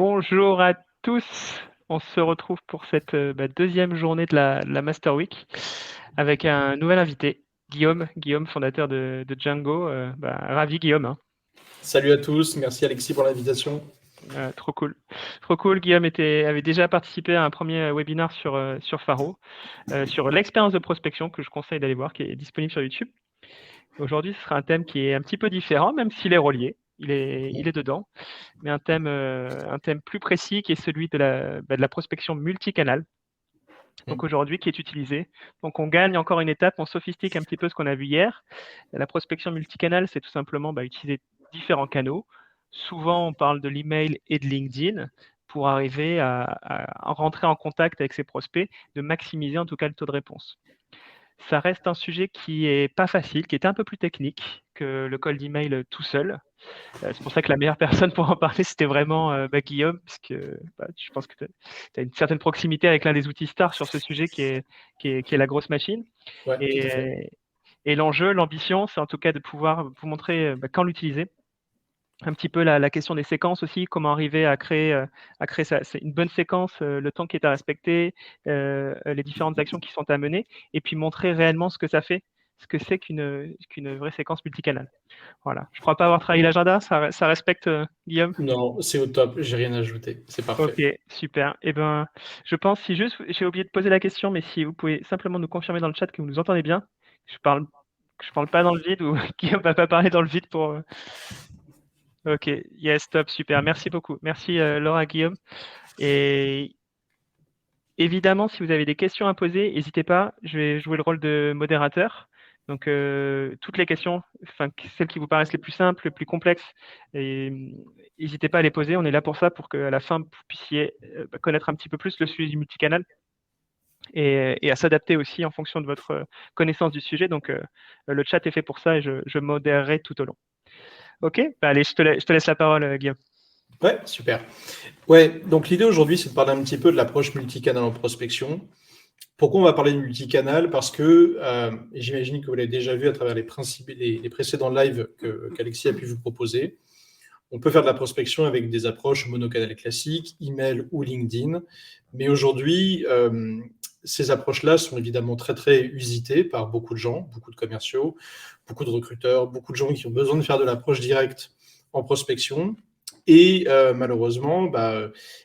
Bonjour à tous. On se retrouve pour cette deuxième journée de la Master Week avec un nouvel invité, Guillaume, fondateur de Django. Ravi Guillaume, hein. Salut à tous, merci Alexis pour l'invitation. Trop cool. Trop cool. Guillaume avait déjà participé à un premier webinaire sur Faro, sur l'expérience de prospection que je conseille d'aller voir, qui est disponible sur YouTube. Aujourd'hui, ce sera un thème qui est un petit peu différent, même s'il est relié. Il est dedans, mais un thème plus précis qui est celui de la prospection multicanal. Donc aujourd'hui, qui est utilisé. Donc on gagne encore une étape, on sophistique un petit peu ce qu'on a vu hier. La prospection multicanal, c'est tout simplement utiliser différents canaux. Souvent, on parle de l'email et de LinkedIn pour arriver à rentrer en contact avec ses prospects, de maximiser en tout cas le taux de réponse. Ça reste un sujet qui est pas facile, qui est un peu plus technique que le cold email tout seul. C'est pour ça que la meilleure personne pour en parler, c'était vraiment Guillaume, puisque je pense que tu as une certaine proximité avec l'un des outils stars sur ce sujet qui est la grosse machine. Ouais, tout à fait. Et l'enjeu, l'ambition, c'est en tout cas de pouvoir vous montrer quand l'utiliser. Un petit peu la question des séquences aussi, comment arriver à créer une bonne séquence, le temps qui est à respecter, les différentes actions qui sont à mener, et puis montrer réellement ce que ça fait, ce que c'est qu'une vraie séquence multicanale. Voilà. Je ne crois pas avoir trahi l'agenda, ça respecte Guillaume? Non, c'est au top, j'ai rien à ajouter, c'est parfait. Ok, super. Eh ben, je pense, si juste, j'ai oublié de poser la question, mais si vous pouvez simplement nous confirmer dans le chat que vous nous entendez bien, je parle pas dans le vide ou Guillaume va pas parler dans le vide pour. Ok, yes, top, super. Merci beaucoup. Merci Laura, Guillaume. Et évidemment, si vous avez des questions à poser, n'hésitez pas. Je vais jouer le rôle de modérateur. Donc, toutes les questions, enfin, celles qui vous paraissent les plus simples, les plus complexes, n'hésitez pas à les poser. On est là pour ça, pour qu'à la fin, vous puissiez connaître un petit peu plus le sujet du multicanal et à s'adapter aussi en fonction de votre connaissance du sujet. Donc, le chat est fait pour ça et je modérerai tout au long. Ok, allez, je te laisse la parole, Guillaume. Ouais, super. Ouais, donc l'idée aujourd'hui, c'est de parler un petit peu de l'approche multicanal en prospection. Pourquoi on va parler de multicanal? Parce que, et j'imagine que vous l'avez déjà vu à travers les précédents lives qu'Alexis a pu vous proposer, on peut faire de la prospection avec des approches monocanal classiques, email ou LinkedIn. Mais aujourd'hui, ces approches-là sont évidemment très, très usitées par beaucoup de gens, beaucoup de commerciaux, beaucoup de recruteurs, beaucoup de gens qui ont besoin de faire de l'approche directe en prospection. Et malheureusement,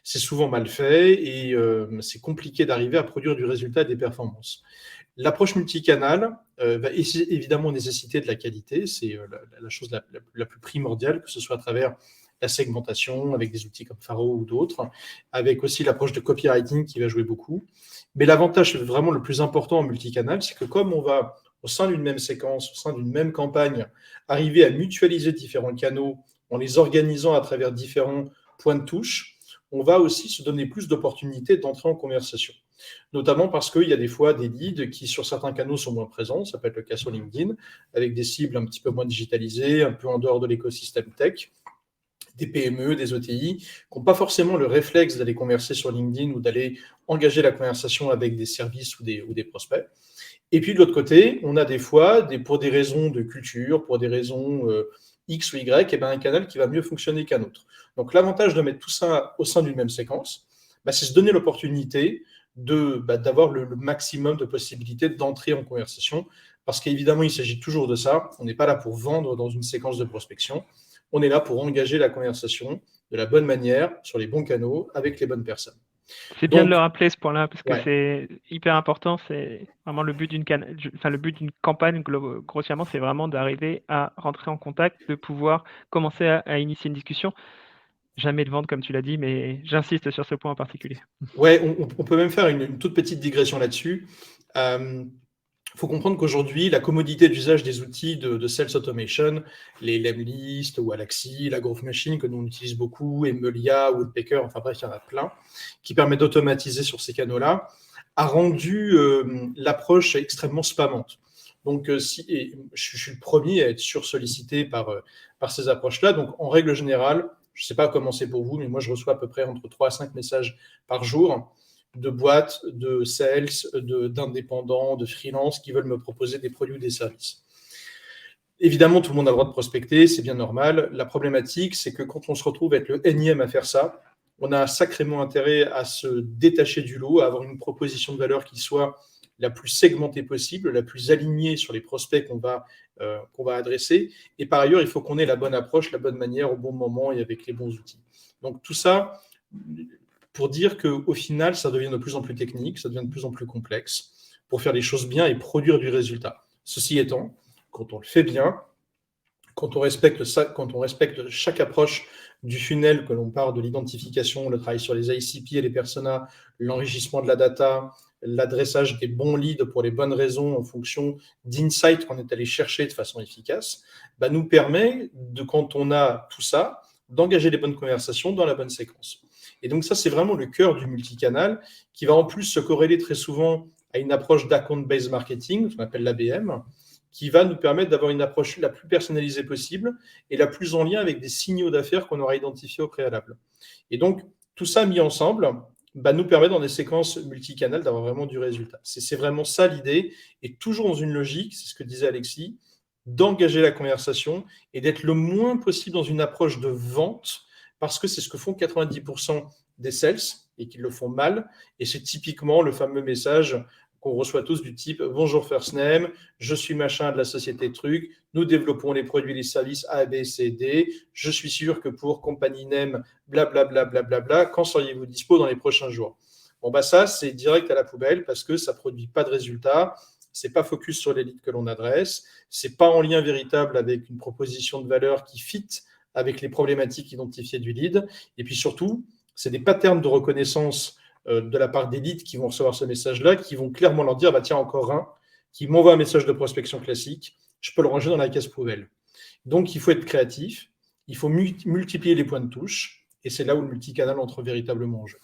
c'est souvent mal fait et c'est compliqué d'arriver à produire du résultat et des performances. L'approche multicanal va évidemment nécessiter de la qualité, c'est la chose la plus primordiale, que ce soit à travers la segmentation, avec des outils comme Faro ou d'autres, avec aussi l'approche de copywriting qui va jouer beaucoup. Mais l'avantage vraiment le plus important en multicanal, c'est que comme on va, au sein d'une même séquence, au sein d'une même campagne, arriver à mutualiser différents canaux en les organisant à travers différents points de touche, on va aussi se donner plus d'opportunités d'entrer en conversation. Notamment parce qu'il y a des fois des leads qui, sur certains canaux, sont moins présents. Ça peut être le cas sur LinkedIn, avec des cibles un petit peu moins digitalisées, un peu en dehors de l'écosystème tech, des PME, des ETI, qui n'ont pas forcément le réflexe d'aller converser sur LinkedIn ou d'aller engager la conversation avec des services ou des prospects. Et puis de l'autre côté, on a des fois, pour des raisons de culture, pour des raisons X ou Y, un canal qui va mieux fonctionner qu'un autre. Donc l'avantage de mettre tout ça au sein d'une même séquence, c'est se donner l'opportunité d'avoir le maximum de possibilités d'entrer en conversation, parce qu'évidemment, il s'agit toujours de ça. On n'est pas là pour vendre dans une séquence de prospection. On est là pour engager la conversation de la bonne manière, sur les bons canaux, avec les bonnes personnes. C'est bien de Donc, le rappeler ce point-là, parce que ouais. c'est hyper important. C'est vraiment le but le but d'une campagne, grossièrement, c'est vraiment d'arriver à rentrer en contact, de pouvoir commencer à initier une discussion. Jamais de vente, comme tu l'as dit, mais j'insiste sur ce point en particulier. Ouais, on peut même faire une toute petite digression là-dessus. Faut comprendre qu'aujourd'hui, la commodité d'usage des outils de sales automation, les Lemlist ou Alaxi, la Growth Machine que nous on utilise beaucoup, Emelia, Woodpecker, enfin bref, il y en a plein, qui permettent d'automatiser sur ces canaux-là, a rendu l'approche extrêmement spammante. Donc, je suis le premier à être sursollicité par ces approches-là. Donc, en règle générale, je ne sais pas comment c'est pour vous, mais moi, je reçois à peu près entre 3 à 5 messages par jour de boîtes, de sales, d'indépendants, de freelance qui veulent me proposer des produits ou des services. Évidemment, tout le monde a le droit de prospecter, c'est bien normal. La problématique, c'est que quand on se retrouve à être le énième à faire ça, on a sacrément intérêt à se détacher du lot, à avoir une proposition de valeur qui soit la plus segmentée possible, la plus alignée sur les prospects qu'on va adresser. Et par ailleurs, il faut qu'on ait la bonne approche, la bonne manière, au bon moment et avec les bons outils. Donc tout ça pour dire qu'au final, ça devient de plus en plus technique, ça devient de plus en plus complexe pour faire les choses bien et produire du résultat. Ceci étant, quand on le fait bien, quand on respecte chaque approche du funnel, que l'on part de l'identification, le travail sur les ICP et les personas, l'enrichissement de la data, l'adressage des bons leads pour les bonnes raisons en fonction d'insights qu'on est allé chercher de façon efficace, nous permet, quand on a tout ça, d'engager les bonnes conversations dans la bonne séquence. Et donc ça, c'est vraiment le cœur du multicanal qui va en plus se corréler très souvent à une approche d'account-based marketing, ce qu'on appelle l'ABM, qui va nous permettre d'avoir une approche la plus personnalisée possible et la plus en lien avec des signaux d'affaires qu'on aura identifiés au préalable. Et donc, tout ça mis ensemble nous permet dans des séquences multicanales d'avoir vraiment du résultat. C'est vraiment ça l'idée, et toujours dans une logique, c'est ce que disait Alexis, d'engager la conversation et d'être le moins possible dans une approche de vente, parce que c'est ce que font 90% des sales et qu'ils le font mal, et c'est typiquement le fameux message qu'on reçoit tous du type « Bonjour First Name, je suis machin de la société truc, nous développons les produits et les services A, B, C, D, je suis sûr que pour compagnie name, blablabla, blablabla, quand seriez-vous dispo dans les prochains jours ?» Bon, ça, c'est direct à la poubelle parce que ça ne produit pas de résultats, c'est pas focus sur les leads que l'on adresse, c'est pas en lien véritable avec une proposition de valeur qui fit avec les problématiques identifiées du lead, et puis surtout, c'est des patterns de reconnaissance de la part des leads qui vont recevoir ce message-là, qui vont clairement leur dire, tiens, encore un, qui m'envoie un message de prospection classique, je peux le ranger dans la caisse poubelle. Donc, il faut être créatif, il faut multiplier les points de touche, et c'est là où le multicanal entre véritablement en jeu.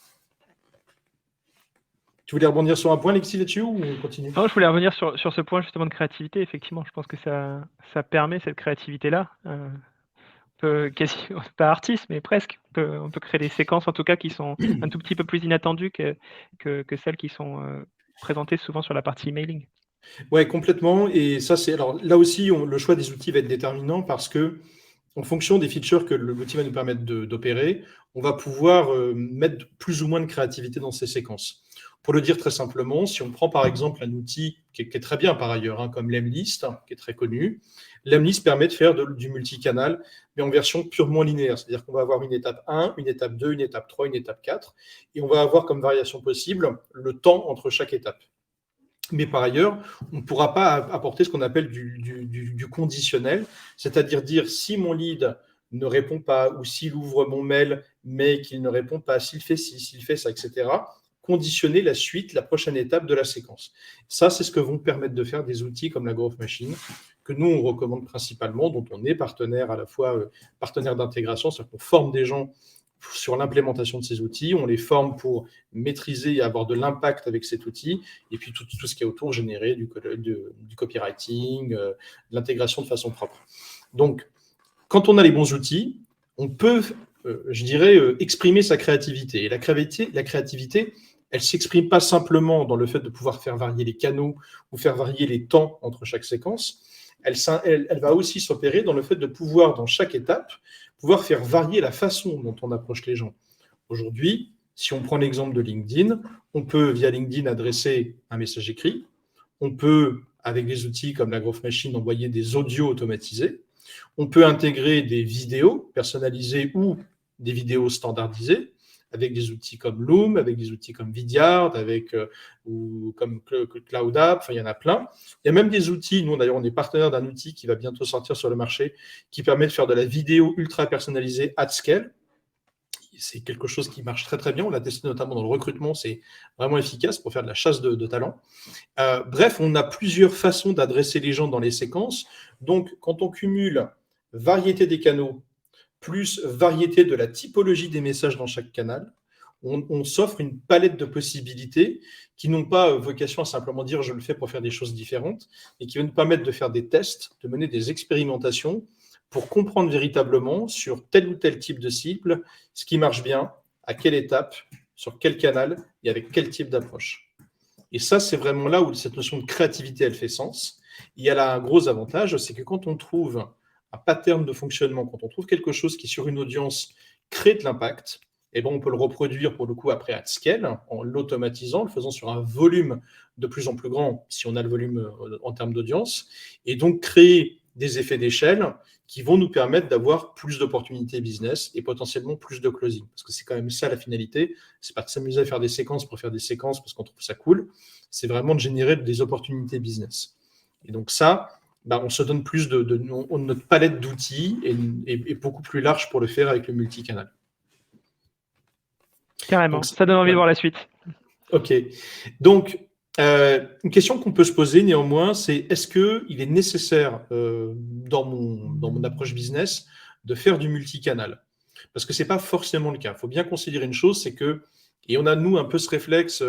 Tu voulais rebondir sur un point, Alexis, là-dessus, ou on continue ? Non, je voulais revenir sur ce point justement de créativité. Effectivement, je pense que ça permet cette créativité-là. Pas artiste, mais presque. On peut créer des séquences, en tout cas, qui sont un tout petit peu plus inattendues que celles qui sont présentées souvent sur la partie emailing. Ouais, complètement. Et ça, alors là aussi, le choix des outils va être déterminant parce que, en fonction des features que l'outil va nous permettre d'opérer, on va pouvoir mettre plus ou moins de créativité dans ces séquences. Pour le dire très simplement, si on prend par exemple un outil qui est très bien par ailleurs, comme Lemlist, qui est très connu, Lemlist permet de faire du multicanal, mais en version purement linéaire. C'est-à-dire qu'on va avoir une étape 1, une étape 2, une étape 3, une étape 4, et on va avoir comme variation possible le temps entre chaque étape. Mais par ailleurs, on ne pourra pas apporter ce qu'on appelle du conditionnel, c'est-à-dire dire si mon lead ne répond pas, ou s'il ouvre mon mail, mais qu'il ne répond pas, s'il fait ci, s'il fait ça, etc., conditionner la suite, la prochaine étape de la séquence. Ça, c'est ce que vont permettre de faire des outils comme la Growth Machine, que nous, on recommande principalement, dont on est partenaire à la fois partenaire d'intégration, c'est-à-dire qu'on forme des gens sur l'implémentation de ces outils, on les forme pour maîtriser et avoir de l'impact avec cet outil, et puis tout ce qui est autour, générer du copywriting, de l'intégration de façon propre. Donc, quand on a les bons outils, on peut, je dirais, exprimer sa créativité. Et la créativité, elle ne s'exprime pas simplement dans le fait de pouvoir faire varier les canaux ou faire varier les temps entre chaque séquence. Elle va aussi s'opérer dans le fait de pouvoir, dans chaque étape, pouvoir faire varier la façon dont on approche les gens. Aujourd'hui, si on prend l'exemple de LinkedIn, on peut, via LinkedIn, adresser un message écrit. On peut, avec des outils comme la Growth Machine, envoyer des audios automatisés. On peut intégrer des vidéos personnalisées ou des vidéos standardisées avec des outils comme Loom, avec des outils comme Vidyard, ou comme Cloud App, enfin, il y en a plein. Il y a même des outils, nous d'ailleurs on est partenaire d'un outil qui va bientôt sortir sur le marché, qui permet de faire de la vidéo ultra personnalisée at scale. C'est quelque chose qui marche très très bien, on l'a testé notamment dans le recrutement, c'est vraiment efficace pour faire de la chasse de talent. Bref, on a plusieurs façons d'adresser les gens dans les séquences. Donc quand on cumule variété des canaux, plus variété de la typologie des messages dans chaque canal, on s'offre une palette de possibilités qui n'ont pas vocation à simplement dire « je le fais pour faire des choses différentes », et qui vont nous permettre de faire des tests, de mener des expérimentations pour comprendre véritablement sur tel ou tel type de cible ce qui marche bien, à quelle étape, sur quel canal et avec quel type d'approche. Et ça, c'est vraiment là où cette notion de créativité, elle fait sens. Et elle a un gros avantage, c'est que quand on trouve un pattern de fonctionnement, quand on trouve quelque chose qui, sur une audience, crée de l'impact, eh ben, on peut le reproduire pour le coup après at scale, en l'automatisant, le faisant sur un volume de plus en plus grand, si on a le volume en termes d'audience, et donc créer des effets d'échelle qui vont nous permettre d'avoir plus d'opportunités business et potentiellement plus de closing. Parce que c'est quand même ça la finalité, c'est pas de s'amuser à faire des séquences pour faire des séquences parce qu'on trouve ça cool, c'est vraiment de générer des opportunités business. Et donc ça, on se donne plus notre palette d'outils est beaucoup plus large pour le faire avec le multicanal. Carrément, Donc, ça donne envie de voir la suite. Ok. Donc, une question qu'on peut se poser néanmoins, c'est est-ce qu'il est nécessaire dans mon approche business de faire du multicanal? Parce que ce n'est pas forcément le cas. Il faut bien considérer une chose, c'est que, et on a nous un peu ce réflexe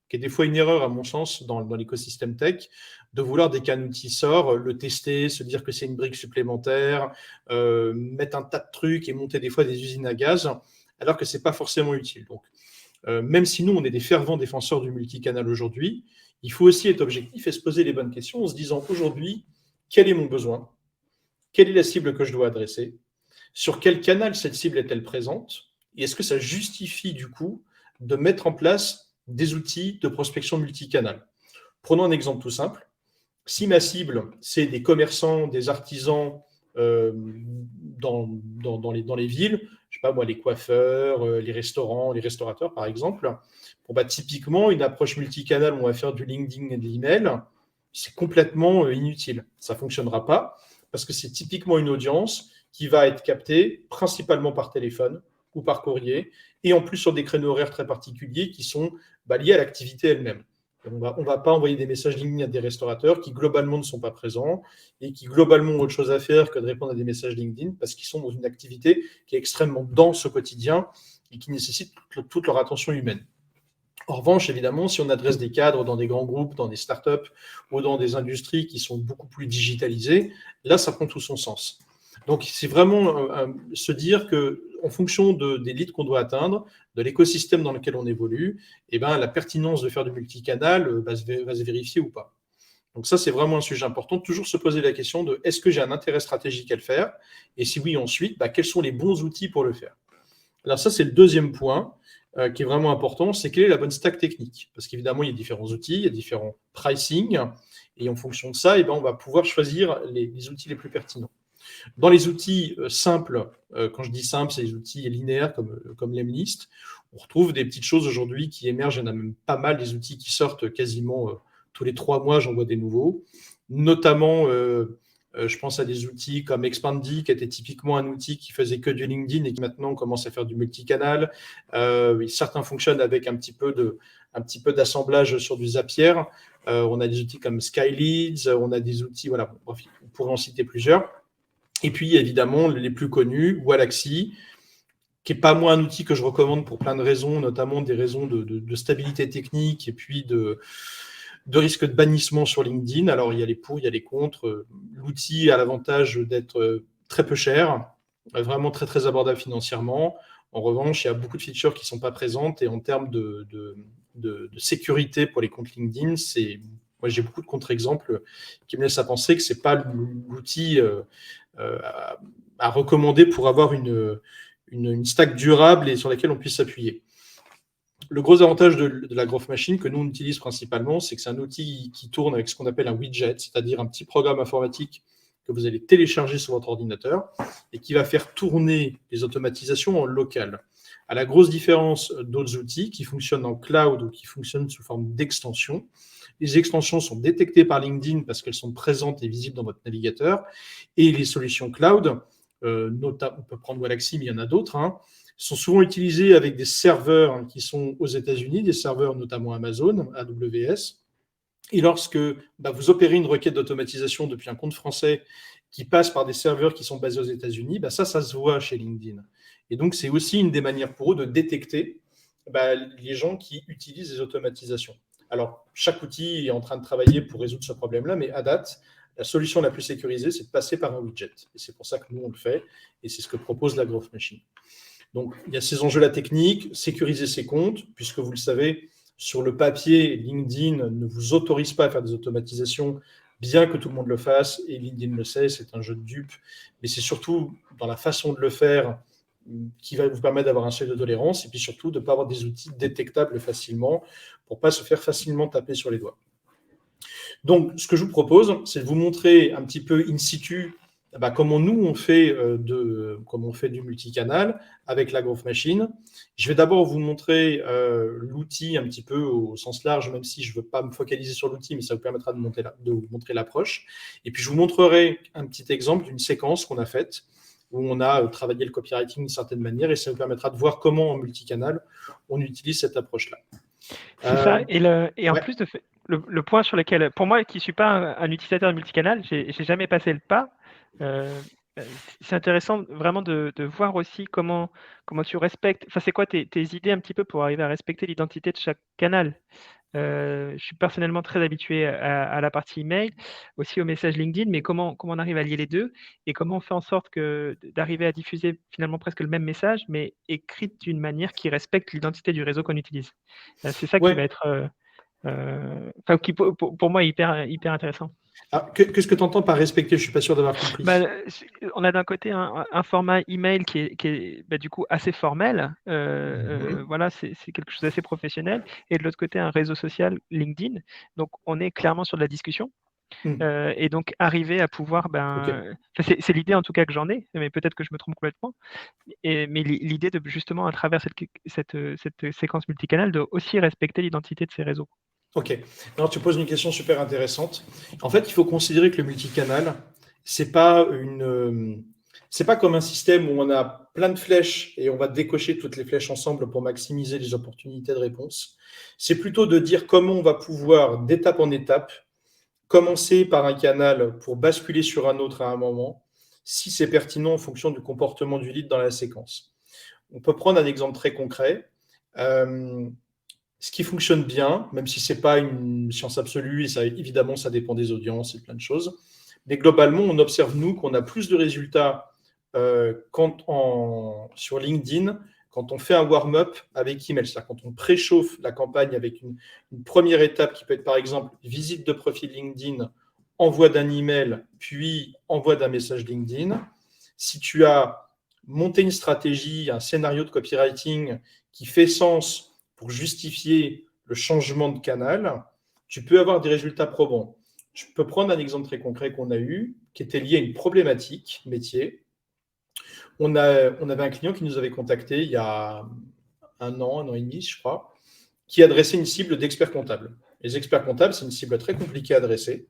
qui est des fois une erreur à mon sens dans l'écosystème tech, de vouloir dès qu'un outil sort, le tester, se dire que c'est une brique supplémentaire, mettre un tas de trucs et monter des fois des usines à gaz, alors que ce n'est pas forcément utile. Donc, même si nous, on est des fervents défenseurs du multicanal aujourd'hui, il faut aussi être objectif et se poser les bonnes questions en se disant aujourd'hui, quel est mon besoin? Quelle est la cible que je dois adresser? Sur quel canal cette cible est-elle présente? Et est-ce que ça justifie du coup de mettre en place des outils de prospection multicanal? Prenons un exemple tout simple. Si ma cible, c'est des commerçants, des artisans dans les villes, je sais pas moi, les coiffeurs, les restaurants, les restaurateurs par exemple, bon, typiquement, une approche multicanal où on va faire du LinkedIn et de l'email, c'est complètement inutile. Ça ne fonctionnera pas parce que c'est typiquement une audience qui va être captée principalement par téléphone ou par courrier et en plus sur des créneaux horaires très particuliers qui sont liés à l'activité elle-même. On ne va pas envoyer des messages LinkedIn à des restaurateurs qui globalement ne sont pas présents et qui globalement ont autre chose à faire que de répondre à des messages LinkedIn parce qu'ils sont dans une activité qui est extrêmement dense au quotidien et qui nécessite toute leur attention humaine. En revanche, évidemment, si on adresse des cadres dans des grands groupes, dans des startups ou dans des industries qui sont beaucoup plus digitalisées, là, ça prend tout son sens. Donc, c'est vraiment se dire qu'en fonction des leads qu'on doit atteindre, de l'écosystème dans lequel on évolue, la pertinence de faire du multicanal va se vérifier ou pas. Donc ça, c'est vraiment un sujet important. Toujours se poser la question de est-ce que j'ai un intérêt stratégique à le faire? Et si oui, ensuite, quels sont les bons outils pour le faire? Alors ça, c'est le deuxième point qui est vraiment important, c'est quelle est la bonne stack technique? Parce qu'évidemment, il y a différents outils, il y a différents pricing, et en fonction de ça, on va pouvoir choisir les outils les plus pertinents. Dans les outils simples, quand je dis simple, c'est les outils linéaires comme Lemlist, on retrouve des petites choses aujourd'hui qui émergent. Il y en a même pas mal des outils qui sortent quasiment tous les 3 mois, j'en vois des nouveaux. Notamment, je pense à des outils comme Expandy, qui était typiquement un outil qui faisait que du LinkedIn et qui maintenant commence à faire du multicanal. Certains fonctionnent avec un petit peu d'assemblage sur du Zapier. On a des outils comme Skyleads, on a des outils, voilà, on pourrait en citer plusieurs. Et puis, évidemment, les plus connus, Wallaxy, qui n'est pas moi un outil que je recommande pour plein de raisons, notamment des raisons de stabilité technique et puis de risque de bannissement sur LinkedIn. Alors, il y a les pour, il y a les contre. L'outil a l'avantage d'être très peu cher, vraiment très, très abordable financièrement. En revanche, il y a beaucoup de features qui ne sont pas présentes et en termes de sécurité pour les comptes LinkedIn, moi, j'ai beaucoup de contre-exemples qui me laissent à penser que ce n'est pas l'outil à recommander pour avoir une stack durable et sur laquelle on puisse s'appuyer. Le gros avantage de la Growth Machine que nous on utilise principalement, c'est que c'est un outil qui tourne avec ce qu'on appelle un widget, c'est-à-dire un petit programme informatique que vous allez télécharger sur votre ordinateur et qui va faire tourner les automatisations en local. À la grosse différence d'autres outils qui fonctionnent en cloud ou qui fonctionnent sous forme d'extensions. Les extensions sont détectées par LinkedIn parce qu'elles sont présentes et visibles dans votre navigateur. Et les solutions cloud, on peut prendre Wallaxy, mais il y en a d'autres, sont souvent utilisées avec des serveurs qui sont aux États-Unis, des serveurs notamment Amazon, AWS. Et lorsque vous opérez une requête d'automatisation depuis un compte français qui passe par des serveurs qui sont basés aux États-Unis, ça se voit chez LinkedIn. Et donc, c'est aussi une des manières pour eux de détecter les gens qui utilisent les automatisations. Alors, chaque outil est en train de travailler pour résoudre ce problème-là, mais à date, la solution la plus sécurisée, c'est de passer par un widget. Et c'est pour ça que nous, on le fait, et c'est ce que propose la Growth Machine. Donc, il y a ces enjeux-là techniques, sécuriser ses comptes, puisque vous le savez, sur le papier, LinkedIn ne vous autorise pas à faire des automatisations, bien que tout le monde le fasse, et LinkedIn le sait, c'est un jeu de dupes, mais c'est surtout dans la façon de le faire qui va vous permettre d'avoir un seuil de tolérance et puis surtout de ne pas avoir des outils détectables facilement pour ne pas se faire facilement taper sur les doigts. Donc, ce que je vous propose, c'est de vous montrer un petit peu in situ comment nous, on fait du multicanal avec la Growth Machine. Je vais d'abord vous montrer l'outil un petit peu au sens large, même si je ne veux pas me focaliser sur l'outil, mais ça vous permettra de vous montrer l'approche. Et puis, je vous montrerai un petit exemple d'une séquence qu'on a faite, où on a travaillé le copywriting d'une certaine manière, et ça vous permettra de voir comment, en multicanal, on utilise cette approche-là. C'est ça. Et en ouais. plus, le point sur lequel, pour moi qui ne suis pas un utilisateur de multicanal, je n'ai jamais passé le pas. C'est intéressant vraiment de voir aussi comment tu respectes. Enfin, c'est quoi tes idées un petit peu pour arriver à respecter l'identité de chaque canal. Je suis personnellement très habitué à la partie email, aussi au message LinkedIn, mais comment on arrive à lier les deux et comment on fait en sorte d'arriver à diffuser finalement presque le même message, mais écrit d'une manière qui respecte l'identité du réseau qu'on utilise. C'est ça qui va être, qui pour moi est hyper intéressant. Alors, qu'est-ce que tu entends par respecter? Je ne suis pas sûr d'avoir compris. On a d'un côté un format email qui est du coup assez formel. Voilà, c'est quelque chose d'assez professionnel. Et de l'autre côté, un réseau social, LinkedIn. Donc, on est clairement sur de la discussion. Et donc, arriver à pouvoir... c'est l'idée en tout cas que j'en ai, mais peut-être que je me trompe complètement. Mais l'idée de justement, à travers cette séquence multicanal, de aussi respecter l'identité de ces réseaux. Ok. Alors, tu poses une question super intéressante. En fait, il faut considérer que le multicanal, c'est pas comme un système où on a plein de flèches et on va décocher toutes les flèches ensemble pour maximiser les opportunités de réponse. C'est plutôt de dire comment on va pouvoir, d'étape en étape, commencer par un canal pour basculer sur un autre à un moment, si c'est pertinent en fonction du comportement du lead dans la séquence. On peut prendre un exemple très concret. Ce qui fonctionne bien, même si ce n'est pas une science absolue, et évidemment, ça dépend des audiences et plein de choses, mais globalement, on observe, nous, qu'on a plus de résultats sur LinkedIn quand on fait un warm-up avec email, c'est-à-dire quand on préchauffe la campagne avec une première étape qui peut être, par exemple, visite de profil LinkedIn, envoi d'un email, puis envoi d'un message LinkedIn. Si tu as monté une stratégie, un scénario de copywriting qui fait sens pour justifier le changement de canal, tu peux avoir des résultats probants. Je peux prendre un exemple très concret qu'on a eu, qui était lié à une problématique métier. On avait un client qui nous avait contacté il y a un an et demi, je crois, qui adressait une cible d'experts comptables. Les experts comptables, c'est une cible très compliquée à adresser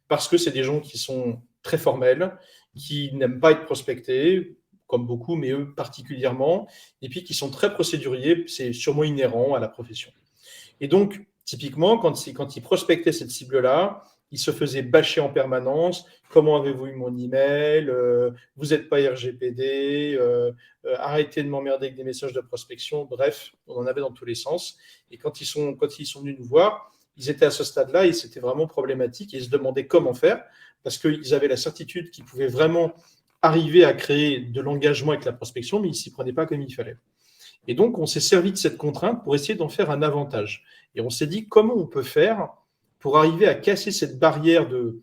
parce que c'est des gens qui sont très formels, qui n'aiment pas être prospectés, comme beaucoup, mais eux particulièrement, et puis qui sont très procéduriers, c'est sûrement inhérent à la profession. Et donc, typiquement, quand ils prospectaient cette cible-là, ils se faisaient bâcher en permanence. Comment avez-vous eu mon email? Vous n'êtes pas RGPD, arrêtez de m'emmerder avec des messages de prospection. Bref, on en avait dans tous les sens. Et quand ils sont venus nous voir, ils étaient à ce stade-là et c'était vraiment problématique. Et ils se demandaient comment faire parce qu'ils avaient la certitude qu'ils pouvaient vraiment arriver à créer de l'engagement avec la prospection, mais ils ne s'y prenaient pas comme il fallait. Et donc, on s'est servi de cette contrainte pour essayer d'en faire un avantage. Et on s'est dit comment on peut faire pour arriver à casser cette barrière de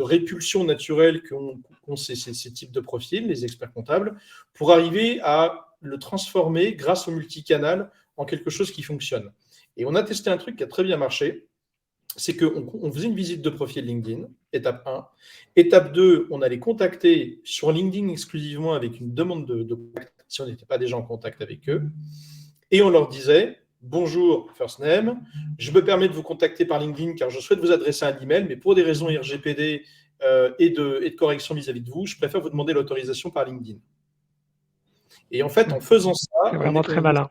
répulsion naturelle qu'ont ces types de profils, les experts comptables, pour arriver à le transformer grâce au multicanal en quelque chose qui fonctionne. Et on a testé un truc qui a très bien marché, c'est qu'on faisait une visite de profil LinkedIn, étape 1. Étape 2, on allait contacter sur LinkedIn exclusivement avec une demande de contact, si on n'était pas déjà en contact avec eux. Et on leur disait, bonjour first name, je me permets de vous contacter par LinkedIn car je souhaite vous adresser un email, mais pour des raisons RGPD et de correction vis-à-vis de vous, je préfère vous demander l'autorisation par LinkedIn. Et en fait, en faisant ça, c'est vraiment très malin.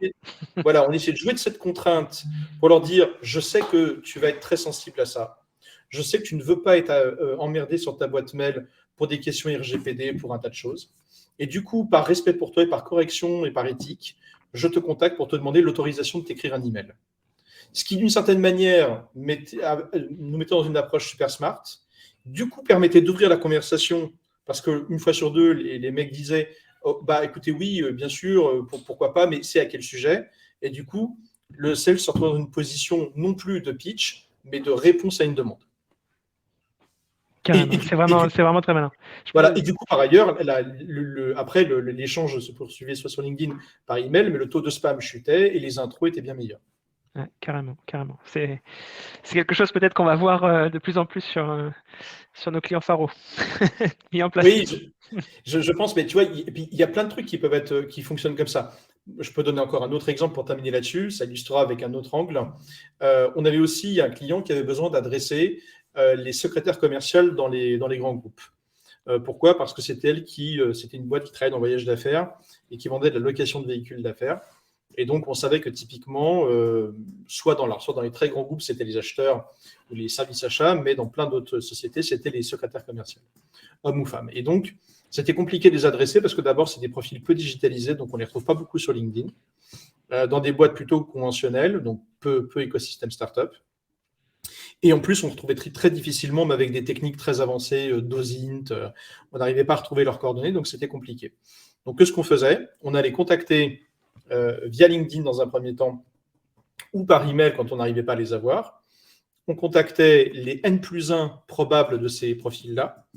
On essaie de jouer de cette contrainte pour leur dire, je sais que tu vas être très sensible à ça. Je sais que tu ne veux pas être emmerdé sur ta boîte mail pour des questions RGPD, pour un tas de choses. Et du coup, par respect pour toi et par correction et par éthique, je te contacte pour te demander l'autorisation de t'écrire un email. Ce qui, d'une certaine manière, nous mettait dans une approche super smart. Du coup, permettait d'ouvrir la conversation parce qu'une fois sur deux, les mecs disaient oh, écoutez, oui, bien sûr, pourquoi pas, mais c'est à quel sujet? Et du coup, le sales se retrouve dans une position non plus de pitch, mais de réponse à une demande. Carrément. C'est vraiment très malin. Voilà. Et du coup, par ailleurs, après, l'échange se poursuivait soit sur LinkedIn par email, mais le taux de spam chutait et les intros étaient bien meilleurs. Ouais, carrément, carrément. C'est quelque chose peut-être qu'on va voir de plus en plus sur nos clients Faro. Mis en place. Oui, je pense, mais tu vois, il y a plein de trucs qui fonctionnent comme ça. Je peux donner encore un autre exemple pour terminer là-dessus. Ça illustrera avec un autre angle. On avait aussi un client qui avait besoin d'adresser les secrétaires commerciales dans les grands groupes. Pourquoi? Parce que c'était c'était une boîte qui travaillait dans le voyage d'affaires et qui vendait de la location de véhicules d'affaires. Et donc, on savait que typiquement, soit dans les très grands groupes, c'était les acheteurs ou les services achats, mais dans plein d'autres sociétés, c'était les secrétaires commerciaux, hommes ou femmes. Et donc, c'était compliqué de les adresser parce que d'abord, c'est des profils peu digitalisés, donc on ne les retrouve pas beaucoup sur LinkedIn, dans des boîtes plutôt conventionnelles, donc peu écosystème startup. Et en plus, on retrouvait très difficilement, mais avec des techniques très avancées, d'OSINT, on n'arrivait pas à retrouver leurs coordonnées, donc c'était compliqué. Donc, ce qu'on faisait, on allait contacter via LinkedIn dans un premier temps, ou par email quand on n'arrivait pas à les avoir. On contactait les N+1 probables de ces profils-là,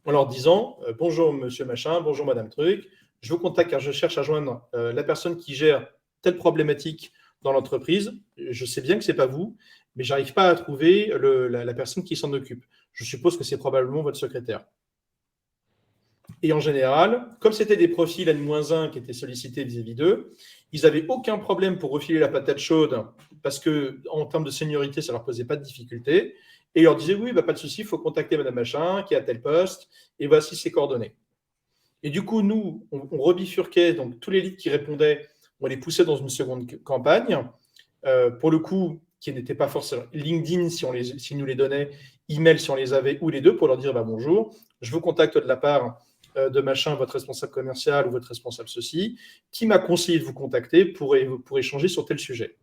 en leur disant bonjour monsieur machin, bonjour madame truc, je vous contacte car je cherche à joindre la personne qui gère telle problématique dans l'entreprise. Je sais bien que ce n'est pas vous, mais je n'arrive pas à trouver la personne qui s'en occupe. Je suppose que c'est probablement votre secrétaire. Et en général, comme c'était des profils N-1 qui étaient sollicités vis-à-vis d'eux, ils n'avaient aucun problème pour refiler la patate chaude parce qu'en termes de seniorité, ça ne leur posait pas de difficulté. Et ils leur disaient oui, bah, pas de souci, il faut contacter madame machin qui est à tel poste et voici ses coordonnées. Et du coup, nous, on rebifurquait, donc tous les leads qui répondaient, on les poussait dans une seconde campagne. Pour le coup, qui n'était pas forcément LinkedIn si nous les donnait, email si on les avait, ou les deux, pour leur dire bah, bonjour, je vous contacte de la part de machin, votre responsable commercial ou votre responsable ceci, qui m'a conseillé de vous contacter pour échanger sur tel sujet.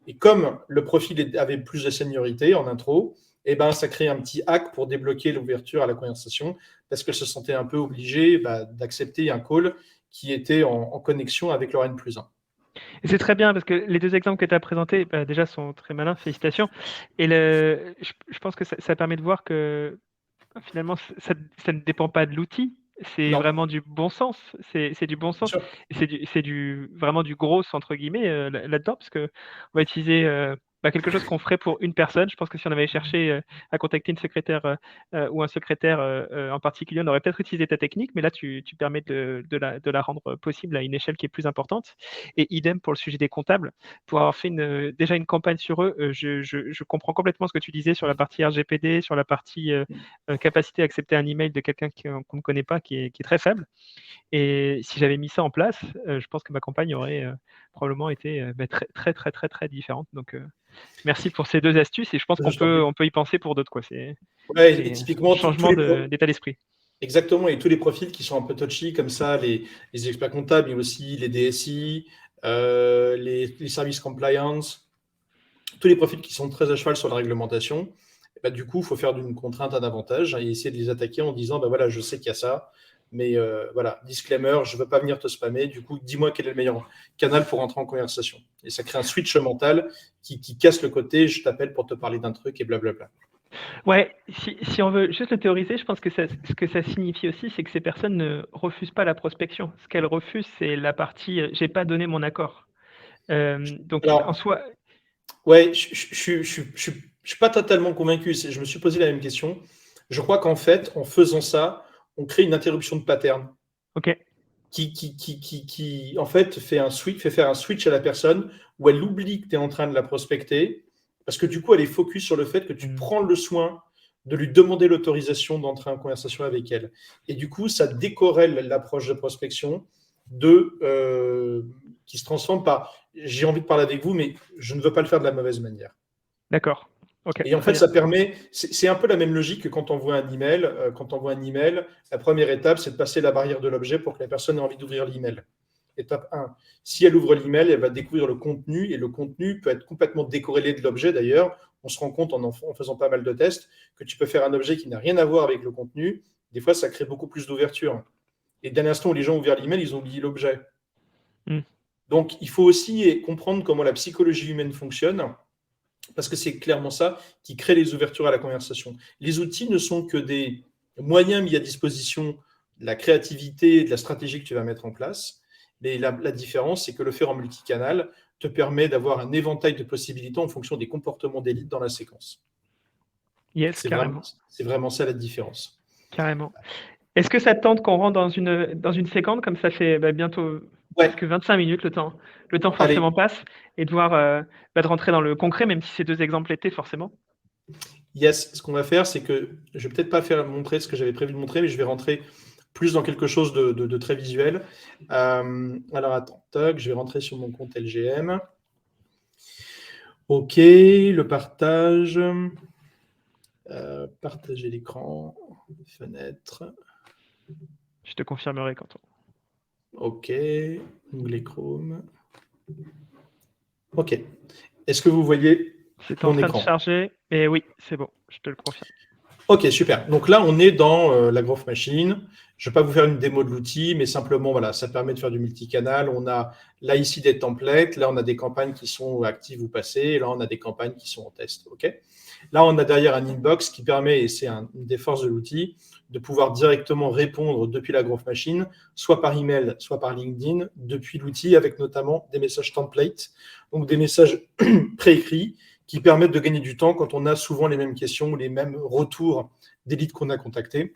Et comme le profil avait plus de seniorité en intro, eh ben, ça crée un petit hack pour débloquer l'ouverture à la conversation parce qu'elle se sentait un peu obligée d'accepter un call qui était en connexion avec leur N+1. Et c'est très bien parce que les deux exemples que tu as présentés déjà sont très malins, félicitations. Et je pense que ça permet de voir que finalement, ça ne dépend pas de l'outil, c'est Non, vraiment du bon sens. C'est du bon bien sens sûr. et c'est vraiment du gros entre guillemets là-dedans, parce qu'on va utiliser quelque chose qu'on ferait pour une personne. Je pense que si on avait cherché à contacter une secrétaire ou un secrétaire en particulier, on aurait peut-être utilisé ta technique, mais là, tu permets de la rendre possible à une échelle qui est plus importante. Et idem pour le sujet des comptables. Pour avoir fait déjà une campagne sur eux, je comprends complètement ce que tu disais sur la partie RGPD, sur la partie capacité à accepter un email de quelqu'un qu'on ne connaît pas, qui est très faible. Et si j'avais mis ça en place, je pense que ma campagne aurait probablement été très, très, très, très, très différente. Donc, merci pour ces deux astuces et je pense qu'on peut y penser pour d'autres, quoi. C'est Ouais, et typiquement, changement d'état d'esprit. exactement, et tous les profils qui sont un peu touchy, comme ça, les experts comptables, mais aussi les DSI, les services compliance, tous les profils qui sont très à cheval sur la réglementation, bah, du coup, il faut faire d'une contrainte un avantage et essayer de les attaquer en disant bah, voilà, je sais qu'il y a ça, mais voilà, disclaimer, je ne veux pas venir te spammer, du coup, dis-moi quel est le meilleur canal pour entrer en conversation. Et ça crée un switch mental qui casse le côté je t'appelle pour te parler d'un truc et blablabla. Ouais, si on veut juste le théoriser, je pense que ce que ça signifie aussi, c'est que ces personnes ne refusent pas la prospection. Ce qu'elles refusent, c'est la partie j'ai pas donné mon accord. Donc, en Alors, soi. ouais, je suis pas totalement convaincu. Je me suis posé la même question. Je crois qu'en fait, en faisant ça, on crée une interruption de pattern Ok. qui en fait, fait faire un switch à la personne où elle oublie que tu es en train de la prospecter parce que du coup, elle est focus sur le fait que tu prends le soin de lui demander l'autorisation d'entrer en conversation avec elle. Et du coup, ça décorrèle l'approche de prospection qui se transforme par j'ai envie de parler avec vous, mais je ne veux pas le faire de la mauvaise manière. D'accord. Ok, Et en très fait, bien. ça permet, c'est un peu la même logique que quand on voit un email. Quand on voit un email, la première étape, c'est de passer la barrière de l'objet pour que la personne ait envie d'ouvrir l'email. Étape 1. Si elle ouvre l'email, elle va découvrir le contenu et le contenu peut être complètement décorrélé de l'objet d'ailleurs. On se rend compte en faisant pas mal de tests que tu peux faire un objet qui n'a rien à voir avec le contenu. Des fois, ça crée beaucoup plus d'ouverture. Et dès l'instant où les gens ont ouvert l'email, ils ont oublié l'objet. Mm. Donc, il faut aussi comprendre comment la psychologie humaine fonctionne parce que c'est clairement ça qui crée les ouvertures à la conversation. Les outils ne sont que des moyens mis à disposition de la créativité et de la stratégie que tu vas mettre en place. Mais la différence, c'est que le faire en multicanal te permet d'avoir un éventail de possibilités en fonction des comportements d'élite dans la séquence. Yes, carrément. C'est vraiment ça la différence. Carrément. Est-ce que ça te tente qu'on rentre dans une séquence, comme ça fait bientôt presque 25 minutes, le temps forcément passe, et de voir de rentrer dans le concret, même si ces 2 exemples étaient forcément. Yes, ce qu'on va faire, c'est que je vais peut-être pas montrer ce que j'avais prévu de montrer, mais je vais rentrer plus dans quelque chose de très visuel. Alors attends, toc, je vais rentrer sur mon compte LGM. Ok, le partage. Partager l'écran, fenêtre. Je te confirmerai quand on... Ok, onglet Chrome. Ok. Est-ce que vous voyez c'est en train de charger, et oui, c'est bon, je te le confirme. Ok, super. Donc là, on est dans la Growth Machine. Je ne vais pas vous faire une démo de l'outil, mais simplement, voilà, ça permet de faire du multicanal. On a là ici des templates. Là, on a des campagnes qui sont actives ou passées. Et là, on a des campagnes qui sont en test. Ok. Là, on a derrière un inbox qui permet, et c'est une des forces de l'outil, de pouvoir directement répondre depuis la Growth Machine, soit par email, soit par LinkedIn, depuis l'outil, avec notamment des messages templates, donc des messages préécrits qui permettent de gagner du temps quand on a souvent les mêmes questions ou les mêmes retours des leads qu'on a contactés.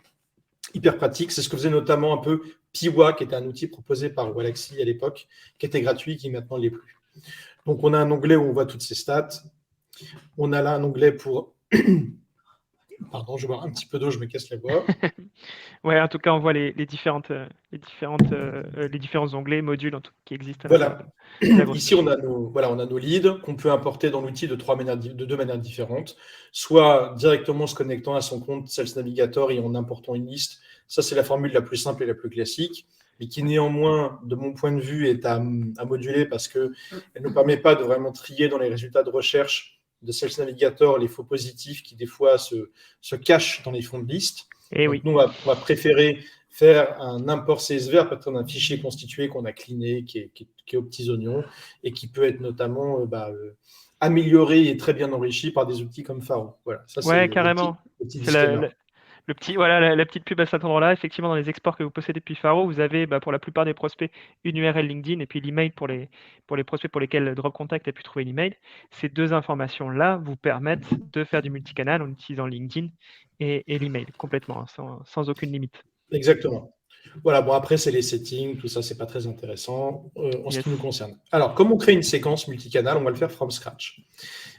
Hyper pratique. C'est ce que faisait notamment un peu Piwa, qui était un outil proposé par Walaxy à l'époque, qui était gratuit, qui maintenant ne l'est plus. Donc, on a un onglet où on voit toutes ces stats. On a là un onglet pour... Pardon, je vais boire un petit peu d'eau, je me casse la voix. Ouais, en tout cas, on voit les différents onglets, modules qui existent. Voilà. Ici, on a nos leads qu'on peut importer dans l'outil de 2 manières différentes. Soit directement se connectant à son compte Sales Navigator et en important une liste. Ça, c'est la formule la plus simple et la plus classique, mais qui néanmoins, de mon point de vue, est à moduler parce qu'elle ne permet pas de vraiment trier dans les résultats de recherche de Sales Navigator les faux positifs qui, des fois, se cachent dans les fonds de liste. Et donc, oui. Nous, on va préférer faire un import CSV à partir d'un fichier constitué qu'on a cleané, qui est aux petits oignons, et qui peut être notamment amélioré et très bien enrichi par des outils comme Faro. Voilà, ça, ouais, carrément. Le petit disclaimer. La petite pub à cet endroit-là. Effectivement, dans les exports que vous possédez depuis Faro, vous avez pour la plupart des prospects une URL LinkedIn et puis l'email pour les prospects pour lesquels Drop Contact a pu trouver l'email. Ces 2 informations-là vous permettent de faire du multicanal en utilisant LinkedIn et l'email complètement, sans aucune limite. Exactement. Voilà, bon, après, c'est les settings, tout ça, c'est pas très intéressant en ce qui nous concerne. Alors, comme on crée une séquence multicanal, on va le faire from scratch.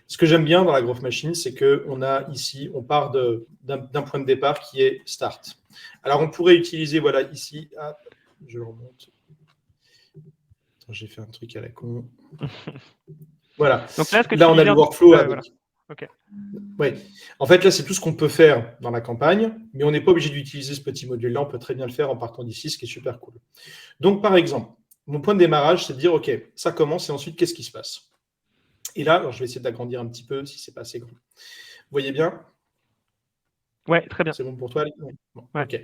Ce que j'aime bien dans la Growth Machine, c'est qu'on a ici, on part d'un point de départ qui est start. Alors, on pourrait utiliser, voilà, ici, je remonte. Attends, j'ai fait un truc à la con. Voilà. Donc là on a le workflow avec. Voilà. Okay. Oui. En fait, là, c'est tout ce qu'on peut faire dans la campagne, mais on n'est pas obligé d'utiliser ce petit module-là. On peut très bien le faire en partant d'ici, ce qui est super cool. Donc, par exemple, mon point de démarrage, c'est de dire, OK, ça commence et ensuite, qu'est-ce qui se passe? Et là, alors, je vais essayer d'agrandir un petit peu si ce n'est pas assez grand. Vous voyez bien? Ouais, très bien. C'est bon pour toi? Bon, ouais. OK.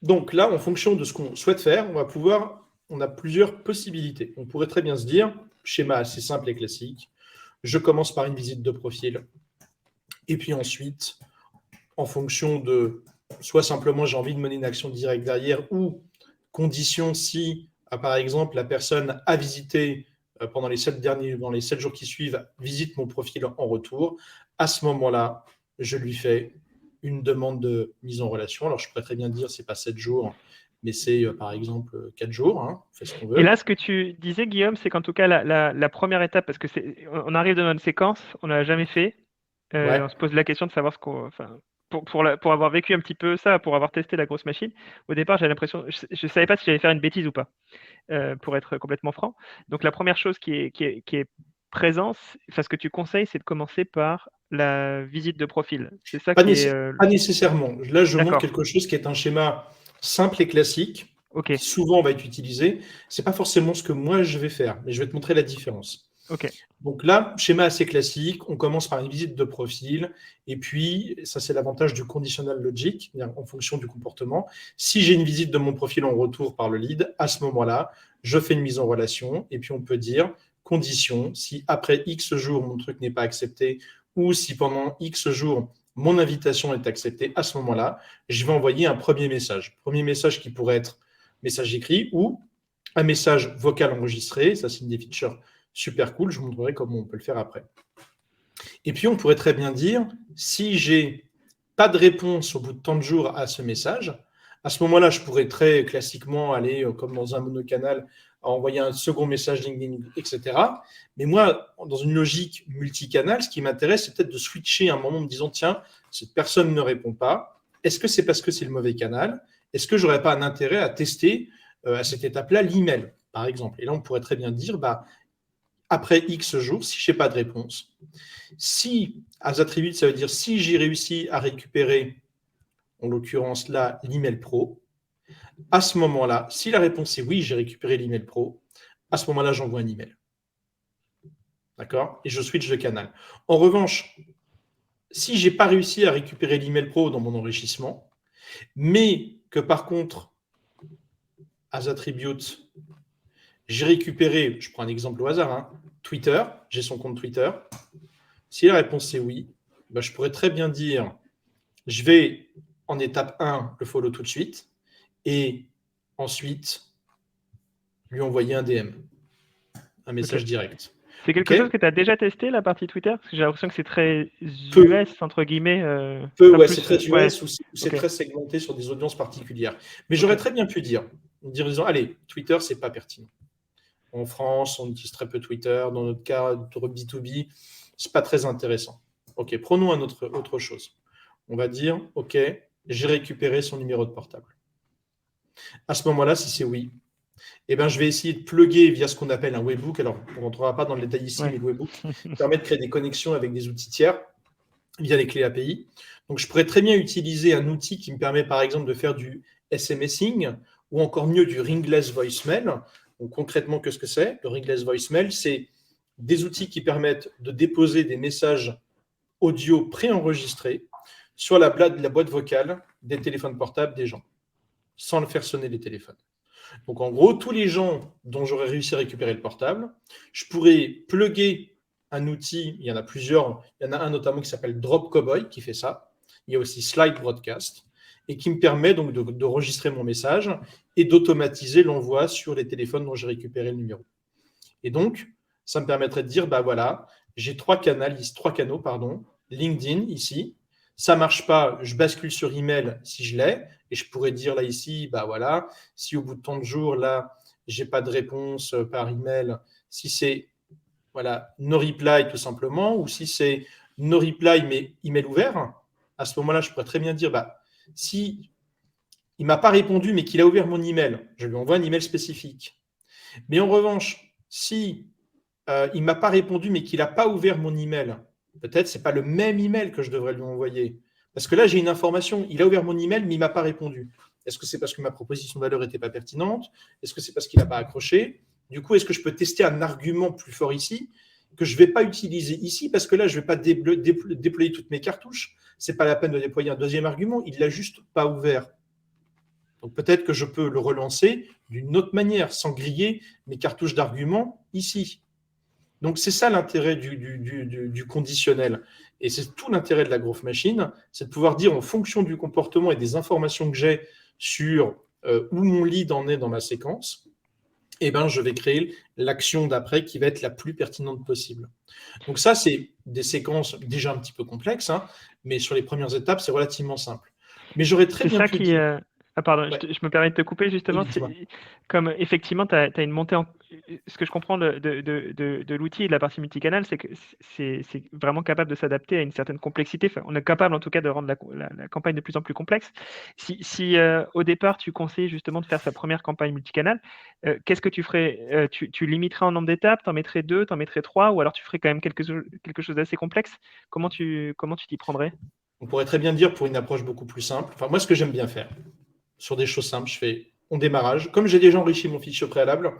Donc là, en fonction de ce qu'on souhaite faire, on a plusieurs possibilités. On pourrait très bien se dire, schéma assez simple et classique, je commence par une visite de profil. Et puis ensuite, en fonction de, soit simplement j'ai envie de mener une action directe derrière, ou condition si, par exemple, la personne a visité pendant les 7 jours qui suivent, visite mon profil en retour, à ce moment-là, je lui fais une demande de mise en relation. Alors, je pourrais très bien dire, c'est pas 7 jours, mais c'est par exemple 4 jours, hein, on fait ce qu'on veut. Et là, ce que tu disais, Guillaume, c'est qu'en tout cas, la première étape, parce que on arrive dans une séquence, on n'a jamais fait, on se pose la question de savoir ce qu'on... Pour avoir vécu un petit peu ça, pour avoir testé la grosse machine, au départ, j'avais l'impression, je ne savais pas si j'allais faire une bêtise ou pas, pour être complètement franc. Donc, la première chose qui est présente, ce que tu conseilles, c'est de commencer par la visite de profil. C'est ça pas nécessairement. Là, je montre quelque chose qui est un schéma simple et classique, qui souvent va être utilisé. Ce n'est pas forcément ce que moi, je vais faire, mais je vais te montrer la différence. Donc là, schéma assez classique, on commence par une visite de profil, et puis, ça c'est l'avantage du conditional logic, en fonction du comportement. Si j'ai une visite de mon profil en retour par le lead, à ce moment-là, je fais une mise en relation, et puis on peut dire condition, si après X jours, mon truc n'est pas accepté, ou si pendant X jours, mon invitation est acceptée, à ce moment-là, je vais envoyer un premier message. Premier message qui pourrait être message écrit ou un message vocal enregistré. Ça, c'est une des features super cool. Je vous montrerai comment on peut le faire après. Et puis, on pourrait très bien dire, si j'ai pas de réponse au bout de tant de jours à ce message, à ce moment-là, je pourrais très classiquement aller, comme dans un monocanal, envoyer un second message LinkedIn, etc. Mais moi, dans une logique multicanal, ce qui m'intéresse, c'est peut-être de switcher un moment en me disant, tiens, cette personne ne répond pas. Est-ce que c'est parce que c'est le mauvais canal? Est-ce que je n'aurais pas un intérêt à tester à cette étape-là l'email, par exemple? Et là, on pourrait très bien dire, après X jours, si je n'ai pas de réponse, si, as attributes, ça veut dire si j'ai réussi à récupérer, en l'occurrence là, l'email pro, à ce moment-là, si la réponse est oui, j'ai récupéré l'email pro, à ce moment-là, j'envoie un email. D'accord? Et je switch de canal. En revanche, si je n'ai pas réussi à récupérer l'email pro dans mon enrichissement, mais que par contre, as attributes, j'ai récupéré, je prends un exemple au hasard, Twitter, j'ai son compte Twitter. Si la réponse est oui, je pourrais très bien dire, je vais en étape 1 le follow tout de suite et ensuite lui envoyer un DM, un message direct. C'est quelque chose que tu as déjà testé, la partie Twitter? Parce que j'ai l'impression que c'est très US, entre guillemets. C'est très US ou c'est très segmenté sur des audiences particulières. Mais j'aurais très bien pu dire, allez, Twitter, c'est pas pertinent. En France, on utilise très peu Twitter. Dans notre cas, B2B, c'est pas très intéressant. OK, prenons autre chose. On va dire, OK, j'ai récupéré son numéro de portable. À ce moment-là, si c'est oui, je vais essayer de plugger via ce qu'on appelle un webhook. Alors, on ne rentrera pas dans le détail ici, mais le webhook permet de créer des connexions avec des outils tiers via les clés API. Donc, je pourrais très bien utiliser un outil qui me permet, par exemple, de faire du SMSing ou encore mieux du ringless voicemail. Donc, concrètement, qu'est-ce que c'est? Le ringless voicemail, c'est des outils qui permettent de déposer des messages audio préenregistrés sur la boîte vocale des téléphones portables des gens, sans le faire sonner les téléphones. Donc, en gros, tous les gens dont j'aurais réussi à récupérer le portable, je pourrais plugger un outil, il y en a plusieurs, il y en a un notamment qui s'appelle Drop Cowboy qui fait ça. Il y a aussi Slide Broadcast et qui me permet donc d'enregistrer mon message et d'automatiser l'envoi sur les téléphones dont j'ai récupéré le numéro. Et donc, ça me permettrait de dire, voilà, j'ai trois canaux, LinkedIn ici. Ça ne marche pas, je bascule sur email si je l'ai. Et je pourrais dire là ici, voilà, si au bout de tant de jours, là, je n'ai pas de réponse par email, si c'est no reply tout simplement, ou si c'est no reply mais email ouvert, à ce moment-là, je pourrais très bien dire, si il ne m'a pas répondu mais qu'il a ouvert mon email, je lui envoie un email spécifique. Mais en revanche, si il ne m'a pas répondu mais qu'il n'a pas ouvert mon email, peut-être ce n'est pas le même email que je devrais lui envoyer. Parce que là, j'ai une information, il a ouvert mon email, mais il ne m'a pas répondu. Est-ce que c'est parce que ma proposition de valeur n'était pas pertinente? Est-ce que c'est parce qu'il n'a pas accroché? Du coup, est-ce que je peux tester un argument plus fort ici que je ne vais pas utiliser ici? Parce que là, je ne vais pas déployer toutes mes cartouches. Ce n'est pas la peine de déployer un deuxième argument. Il ne l'a juste pas ouvert. Donc peut-être que je peux le relancer d'une autre manière, sans griller mes cartouches d'arguments ici. Donc, c'est ça l'intérêt du conditionnel. Et c'est tout l'intérêt de la growth machine, c'est de pouvoir dire en fonction du comportement et des informations que j'ai sur où mon lead en est dans ma séquence, je vais créer l'action d'après qui va être la plus pertinente possible. Donc ça, c'est des séquences déjà un petit peu complexes, mais sur les premières étapes, c'est relativement simple. Mais j'aurais très bien pu dire... Ah pardon, ouais. je me permets de te couper justement. Oui, comme effectivement, tu as une montée en... Ce que je comprends de l'outil et de la partie multicanal, c'est que c'est vraiment capable de s'adapter à une certaine complexité. Enfin, on est capable en tout cas de rendre la campagne de plus en plus complexe. Si au départ, tu conseilles justement de faire sa première campagne multicanal, qu'est-ce que tu ferais? Tu limiterais en nombre d'étapes, tu en mettrais 2, tu en mettrais 3, ou alors tu ferais quand même quelque chose d'assez complexe? Comment tu t'y prendrais? On pourrait très bien dire pour une approche beaucoup plus simple. Enfin, moi, ce que j'aime bien faire, sur des choses simples, je fais en démarrage. Comme j'ai déjà enrichi mon fichier au préalable,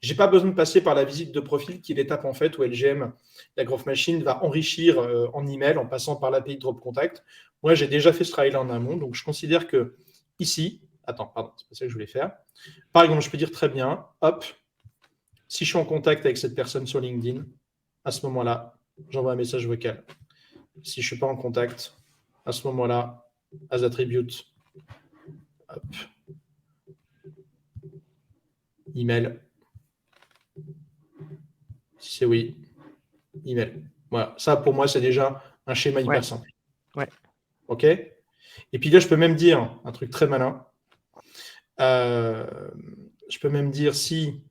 je n'ai pas besoin de passer par la visite de profil qui est l'étape en fait où LGM, la growth machine, va enrichir en email en passant par l'API Drop Contact. Moi, j'ai déjà fait ce travail-là en amont, donc je considère que ici, c'est pas ça que je voulais faire. Par exemple, je peux dire très bien, hop, Si je suis en contact avec cette personne sur LinkedIn, à ce moment-là, j'envoie un message vocal. Si je ne suis pas en contact, à ce moment-là, as attribute, hop, email. Si c'est oui, email. Voilà, ça pour moi, c'est déjà un schéma hyper simple. Ouais. OK. Et puis là, je peux même dire un truc très malin. Je peux même dire si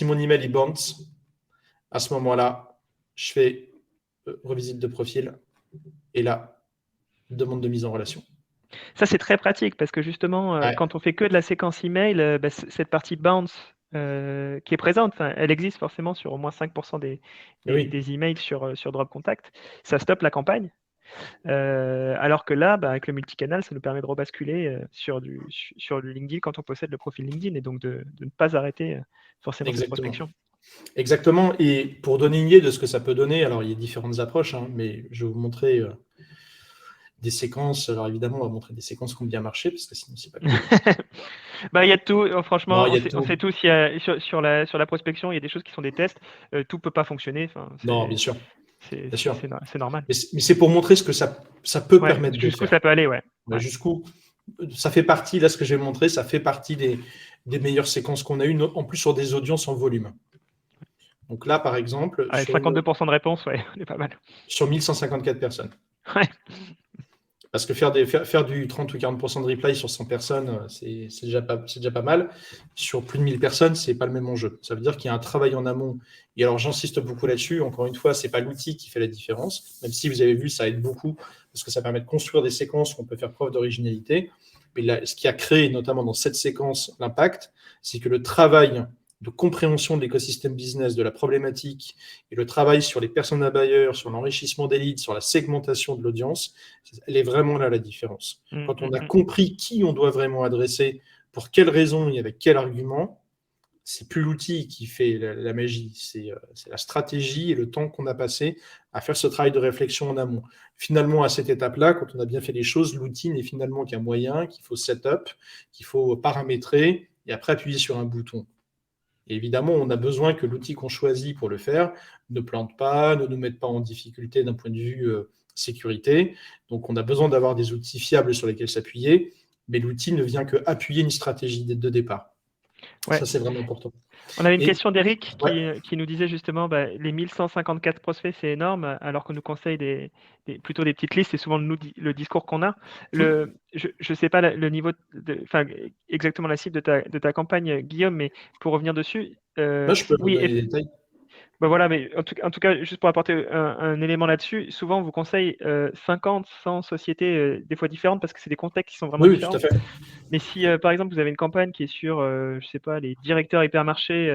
mon email est bounce, à ce moment-là, je fais revisite de profil et là, demande de mise en relation. Ça, c'est très pratique parce que justement, quand on fait que de la séquence email, cette partie bounce qui est présente, elle existe forcément sur au moins 5% des emails sur Drop Contact. Ça stoppe la campagne. Alors que là, avec le multicanal, ça nous permet de rebasculer sur du LinkedIn quand on possède le profil LinkedIn et donc de ne pas arrêter forcément cette prospection. Exactement. Et pour donner une idée de ce que ça peut donner, alors il y a différentes approches, mais je vais vous montrer des séquences. Alors évidemment, on va montrer des séquences qui ont bien marché parce que sinon, c'est pas cool. Il y a de tout. Franchement, Non, on sait tous, sur la prospection, il y a des choses qui sont des tests. Tout ne peut pas fonctionner. Non, bien sûr. C'est normal. Mais c'est pour montrer ce que ça peut permettre de faire. Jusqu'où ça peut aller, ouais. Jusqu'où ça fait partie, là, ce que j'ai montré, ça fait partie des meilleures séquences qu'on a eues, en plus sur des audiences en volume. Donc là, par exemple... Avec 52% de réponse, ouais, on est pas mal. Sur 1154 personnes. Ouais. Parce que faire du 30 ou 40% de reply sur 100 personnes, c'est déjà pas mal. Sur plus de 1000 personnes, c'est pas le même enjeu. Ça veut dire qu'il y a un travail en amont. Et alors, j'insiste beaucoup là-dessus. Encore une fois, c'est pas l'outil qui fait la différence. Même si vous avez vu, ça aide beaucoup parce que ça permet de construire des séquences où on peut faire preuve d'originalité. Mais là, ce qui a créé, notamment dans cette séquence, l'impact, c'est que le travail de compréhension de l'écosystème business, de la problématique, et le travail sur les personas buyers, sur l'enrichissement des leads, sur la segmentation de l'audience, elle est vraiment là la différence. Quand on a compris qui on doit vraiment adresser, pour quelles raisons et avec quel argument, c'est plus l'outil qui fait la magie, c'est la stratégie et le temps qu'on a passé à faire ce travail de réflexion en amont. Finalement, à cette étape-là, quand on a bien fait les choses, l'outil n'est finalement qu'un moyen qu'il faut set-up, qu'il faut paramétrer et après appuyer sur un bouton. Et évidemment, on a besoin que l'outil qu'on choisit pour le faire ne plante pas, ne nous mette pas en difficulté d'un point de vue sécurité. Donc, on a besoin d'avoir des outils fiables sur lesquels s'appuyer, mais l'outil ne vient qu'appuyer une stratégie de départ. Ouais. Ça, c'est vraiment important. On avait une question d'Eric qui nous disait justement les 1154 prospects, c'est énorme, alors qu'on nous conseille plutôt des petites listes, c'est souvent le discours qu'on a. Je ne sais pas le niveau, exactement la cible de ta campagne, Guillaume, mais pour revenir dessus. Là, je peux vous donner les détails. Voilà, mais en tout cas, juste pour apporter un élément là-dessus, souvent on vous conseille 50, 100 sociétés, des fois différentes, parce que c'est des contextes qui sont vraiment différents. Oui, tout à fait. Mais si, par exemple, vous avez une campagne qui est sur, je sais pas, les directeurs hypermarchés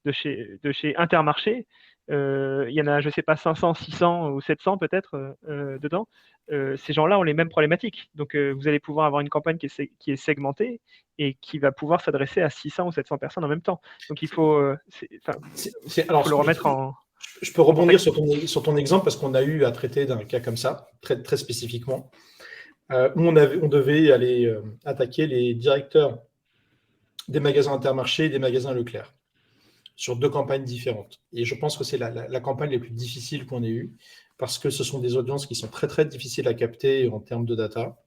de chez Intermarché, il y en a, je sais pas, 500, 600 ou 700 peut-être dedans. Ces gens-là ont les mêmes problématiques. Donc, vous allez pouvoir avoir une campagne qui est segmentée et qui va pouvoir s'adresser à 600 ou 700 personnes en même temps. Donc, il faut, faut le remettre en... Je peux rebondir sur ton exemple parce qu'on a eu à traiter d'un cas comme ça, très, très spécifiquement, où on devait aller attaquer les directeurs des magasins Intermarché et des magasins Leclerc sur 2 campagnes différentes. Et je pense que c'est la campagne la plus difficile qu'on ait eue parce que ce sont des audiences qui sont très, très difficiles à capter en termes de data.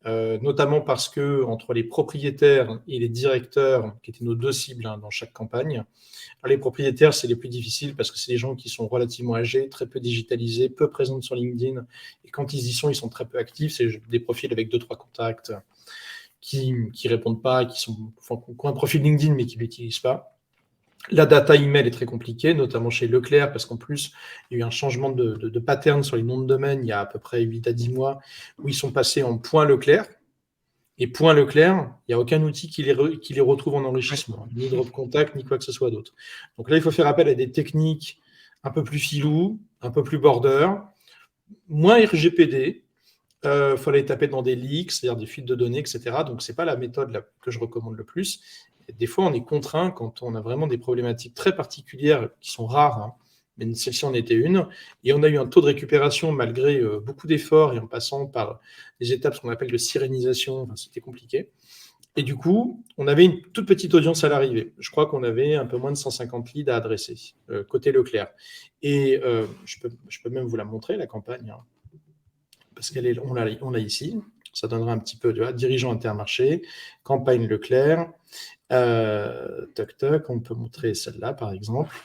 Notamment parce que entre les propriétaires et les directeurs, qui étaient nos 2 cibles dans chaque campagne, les propriétaires, c'est les plus difficiles parce que c'est des gens qui sont relativement âgés, très peu digitalisés, peu présents sur LinkedIn. Et quand ils y sont, ils sont très peu actifs. C'est des profils avec 2-3 contacts qui répondent pas, qui ont un profil LinkedIn mais qui ne l'utilisent pas. La data email est très compliquée, notamment chez Leclerc, parce qu'en plus, il y a eu un changement de pattern sur les noms de domaine il y a à peu près 8 à 10 mois, où ils sont passés en point Leclerc. Et point Leclerc, il n'y a aucun outil qui les retrouve en enrichissement, ni Drop Contact, ni quoi que ce soit d'autre. Donc là, il faut faire appel à des techniques un peu plus filou, un peu plus border, moins RGPD. Il faut aller taper dans des leaks, c'est-à-dire des fuites de données, etc. Donc, ce n'est pas la méthode que je recommande le plus. Et des fois, on est contraint quand on a vraiment des problématiques très particulières qui sont rares, mais celle-ci en était une. Et on a eu un taux de récupération malgré beaucoup d'efforts et en passant par des étapes, ce qu'on appelle de sirénisation. C'était compliqué. Et du coup, on avait une toute petite audience à l'arrivée. Je crois qu'on avait un peu moins de 150 leads à adresser, côté Leclerc. Et je peux même vous la montrer, la campagne, hein, parce on l'a ici. Ça donnera un petit peu, tu vois, dirigeant Intermarché, campagne Leclerc. Toc, toc, on peut montrer celle-là, par exemple.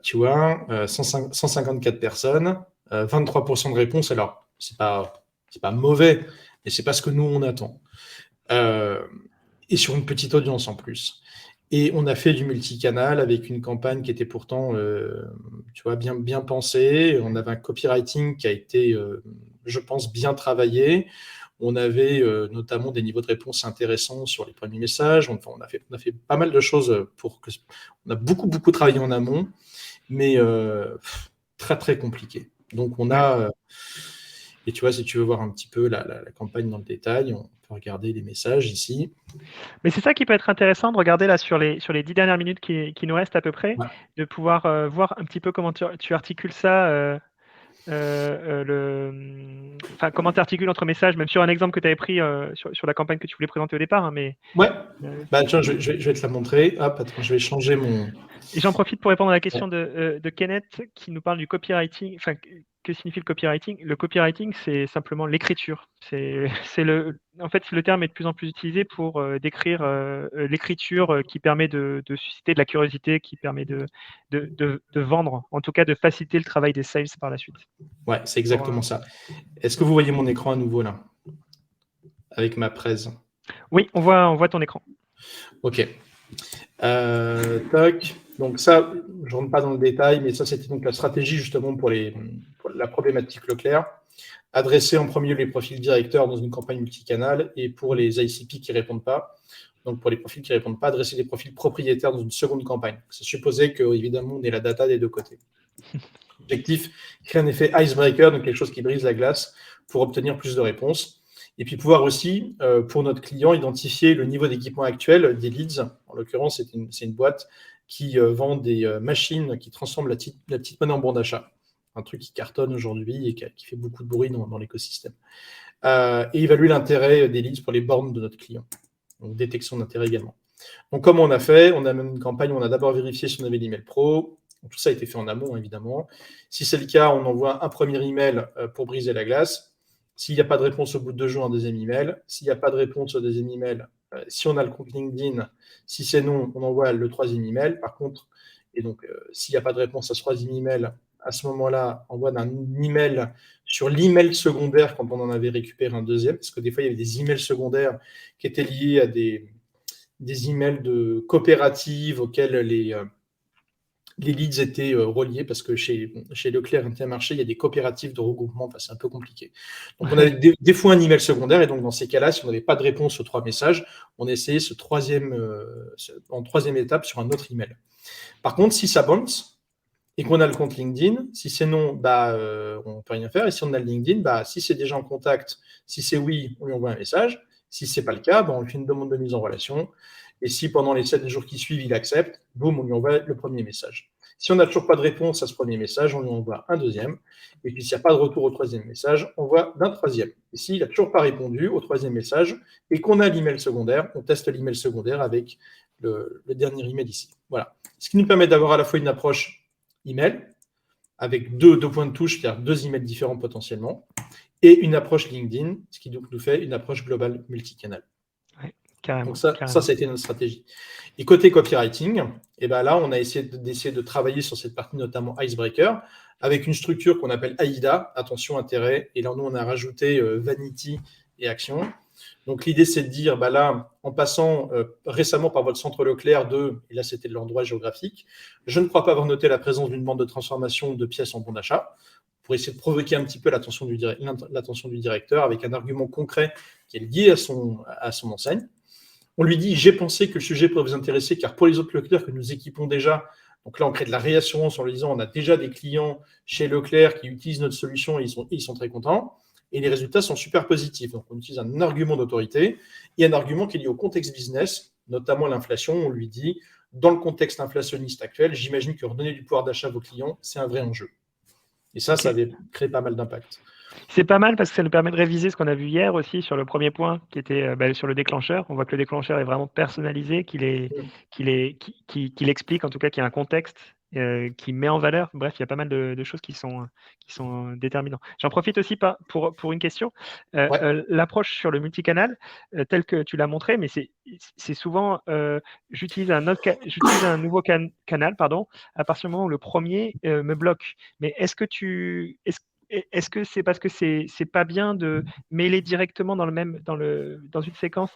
Tu vois, 154 personnes, 23% de réponse. Alors, c'est pas mauvais, mais c'est pas ce que nous, on attend. Et sur une petite audience en plus. Et on a fait du multicanal avec une campagne qui était pourtant, tu vois, bien pensée. On avait un copywriting qui a été, je pense, bien travaillé. On avait notamment des niveaux de réponse intéressants sur les premiers messages. Enfin, on a fait pas mal de choses pour que. On a beaucoup travaillé en amont, mais très très compliqué. Donc on a. Et tu vois, si tu veux voir un petit peu la campagne dans le détail, on peut regarder les messages ici. Mais c'est ça qui peut être intéressant de regarder là sur les 10 dernières minutes qui nous restent à peu près, Ouais. de pouvoir voir un petit peu comment tu articules ça, comment tu articules entre messages, même sur un exemple que tu avais pris sur la campagne que tu voulais présenter au départ. Hein, mais, Ouais, tiens, je vais te la montrer. Hop, attends, je vais changer mon. Et j'en profite pour répondre à la question de Kenneth qui nous parle du copywriting. Enfin, que signifie le copywriting? Le copywriting, c'est simplement l'écriture. En fait, le terme est de plus en plus utilisé pour décrire l'écriture qui permet de susciter de la curiosité, qui permet de vendre, en tout cas de faciliter le travail des sales par la suite. Ouais, c'est exactement ça. Est-ce que vous voyez mon écran à nouveau là? Avec ma presse. Oui, on voit ton écran. Ok. Toc. Donc ça, je ne rentre pas dans le détail, mais ça, c'était donc la stratégie justement pour la problématique Leclerc. Adresser en premier lieu les profils directeurs dans une campagne multicanal et pour les ICP qui ne répondent pas. Donc pour les profils qui ne répondent pas, adresser les profils propriétaires dans une seconde campagne. Ça supposait qu'évidemment, on ait la data des deux côtés. Objectif, créer un effet icebreaker, donc quelque chose qui brise la glace pour obtenir plus de réponses. Et puis pouvoir aussi, pour notre client, identifier le niveau d'équipement actuel des leads. En l'occurrence, c'est une boîte qui vend des machines qui transforment la petite monnaie en bon d'achat. Un truc qui cartonne aujourd'hui et qui fait beaucoup de bruit dans l'écosystème. Et évaluer l'intérêt des leads pour les bornes de notre client. Donc détection d'intérêt également. Donc comment on a fait? On a même une campagne où on a d'abord vérifié si on avait l'email pro. Tout ça a été fait en amont, évidemment. Si c'est le cas, on envoie un premier email pour briser la glace. S'il n'y a pas de réponse au bout de 2 jours, un deuxième email. S'il n'y a pas de réponse au deuxième email, si on a le compte LinkedIn, si c'est non, on envoie le troisième email. Par contre, et donc s'il n'y a pas de réponse à ce troisième email, à ce moment-là, on envoie un email sur l'email secondaire quand on en avait récupéré un deuxième, parce que des fois, il y avait des emails secondaires qui étaient liés à des emails de coopératives auxquels les leads étaient reliés parce que chez Leclerc Intermarché, il y a des coopératives de regroupement, enfin, c'est un peu compliqué. Donc, on avait des fois un email secondaire, et donc dans ces cas-là, si on n'avait pas de réponse aux 3 messages, on essayait en troisième étape sur un autre email. Par contre, si ça bounce et qu'on a le compte LinkedIn, si c'est non, on ne peut rien faire. Et si on a le LinkedIn, si c'est déjà en contact, si c'est oui, on lui envoie un message. Si ce n'est pas le cas, on lui fait une demande de mise en relation. Et si pendant les 7 jours qui suivent, il accepte, boum, on lui envoie le premier message. Si on n'a toujours pas de réponse à ce premier message, on lui envoie un deuxième. Et puis, s'il n'y a pas de retour au troisième message, on envoie d'un troisième. Et s'il n'a toujours pas répondu au troisième message et qu'on a l'email secondaire, on teste l'email secondaire avec le dernier email ici. Voilà. Ce qui nous permet d'avoir à la fois une approche email avec deux points de touche, c'est-à-dire 2 emails différents potentiellement, et une approche LinkedIn, ce qui donc nous fait une approche globale multicanal. Carrément, donc ça a été notre stratégie. Et côté copywriting, là, on a essayé de travailler sur cette partie, notamment Icebreaker, avec une structure qu'on appelle AIDA, attention, intérêt. Et là, nous, on a rajouté Vanity et Action. Donc l'idée, c'est de dire, là, en passant récemment par votre centre Leclerc et là, c'était de l'endroit géographique, je ne crois pas avoir noté la présence d'une bande de transformation de pièces en bon d'achat, pour essayer de provoquer un petit peu l'attention du directeur avec un argument concret qui est lié à son enseigne. On lui dit, j'ai pensé que le sujet pourrait vous intéresser, car pour les autres Leclerc que nous équipons déjà, donc là, on crée de la réassurance en lui disant, on a déjà des clients chez Leclerc qui utilisent notre solution et ils sont très contents. Et les résultats sont super positifs. Donc, on utilise un argument d'autorité et un argument qui est lié au contexte business, notamment l'inflation. On lui dit, dans le contexte inflationniste actuel, j'imagine que redonner du pouvoir d'achat à vos clients, c'est un vrai enjeu. Et ça avait créé pas mal d'impact. C'est pas mal parce que ça nous permet de réviser ce qu'on a vu hier aussi sur le premier point qui était sur le déclencheur. On voit que le déclencheur est vraiment personnalisé, qu'il explique, en tout cas qu'il y a un contexte qui met en valeur. Bref, il y a pas mal de choses qui sont déterminantes. J'en profite aussi pour une question. Ouais, L'approche sur le multicanal, telle que tu l'as montré, mais c'est souvent j'utilise un nouveau canal, pardon, à partir du moment où le premier me bloque. Mais est-ce que c'est parce que c'est pas bien de mêler directement dans une séquence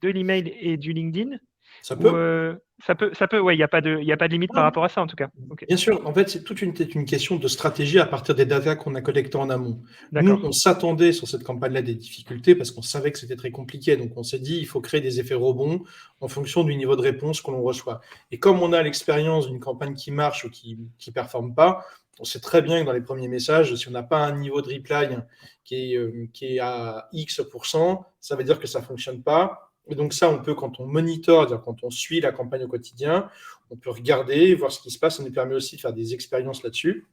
de l'email et du LinkedIn ça ou peut. ça peut, ouais, il y a pas de limite par rapport à ça en tout cas. Ok, Bien sûr, en fait, c'est toute une question de stratégie à partir des datas qu'on a collectées en amont. Nous, d'accord. on s'attendait sur cette campagne-là des difficultés parce qu'on savait que c'était très compliqué. Donc, on s'est dit, il faut créer des effets rebonds en fonction du niveau de réponse que l'on reçoit. Et comme on a l'expérience d'une campagne qui marche ou qui performe pas, on sait très bien que dans les premiers messages, si on n'a pas un niveau de reply qui est à X%, ça veut dire que ça fonctionne pas. Et donc ça, on peut, quand on monitore, c'est-à-dire quand on suit la campagne au quotidien, on peut regarder, voir ce qui se passe. Ça nous permet aussi de faire des expériences là-dessus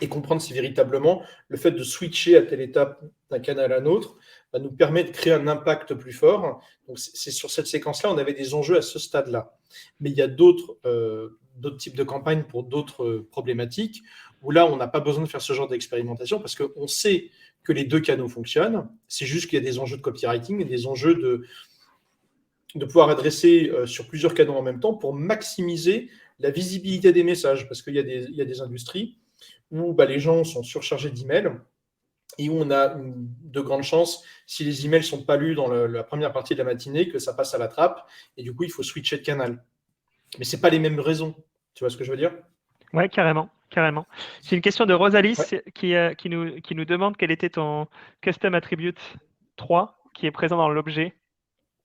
et comprendre si véritablement le fait de switcher à telle étape d'un canal à un autre va nous permettre de créer un impact plus fort. Donc, c'est sur cette séquence-là, on avait des enjeux à ce stade-là. Mais il y a d'autres types de campagnes pour d'autres problématiques où là, on n'a pas besoin de faire ce genre d'expérimentation parce qu'on sait que les deux canaux fonctionnent. C'est juste qu'il y a des enjeux de copywriting et des enjeux de pouvoir adresser sur plusieurs canaux en même temps pour maximiser la visibilité des messages. Parce qu'il y a des industries où les gens sont surchargés d'emails et où on a de grandes chances, si les emails ne sont pas lus dans la première partie de la matinée, que ça passe à la trappe. Et du coup, il faut switcher de canal. Mais ce n'est pas les mêmes raisons. Tu vois ce que je veux dire? Ouais, carrément, carrément. C'est une question de Rosalie Ouais. qui nous demande quel était ton custom attribute 3 qui est présent dans l'objet.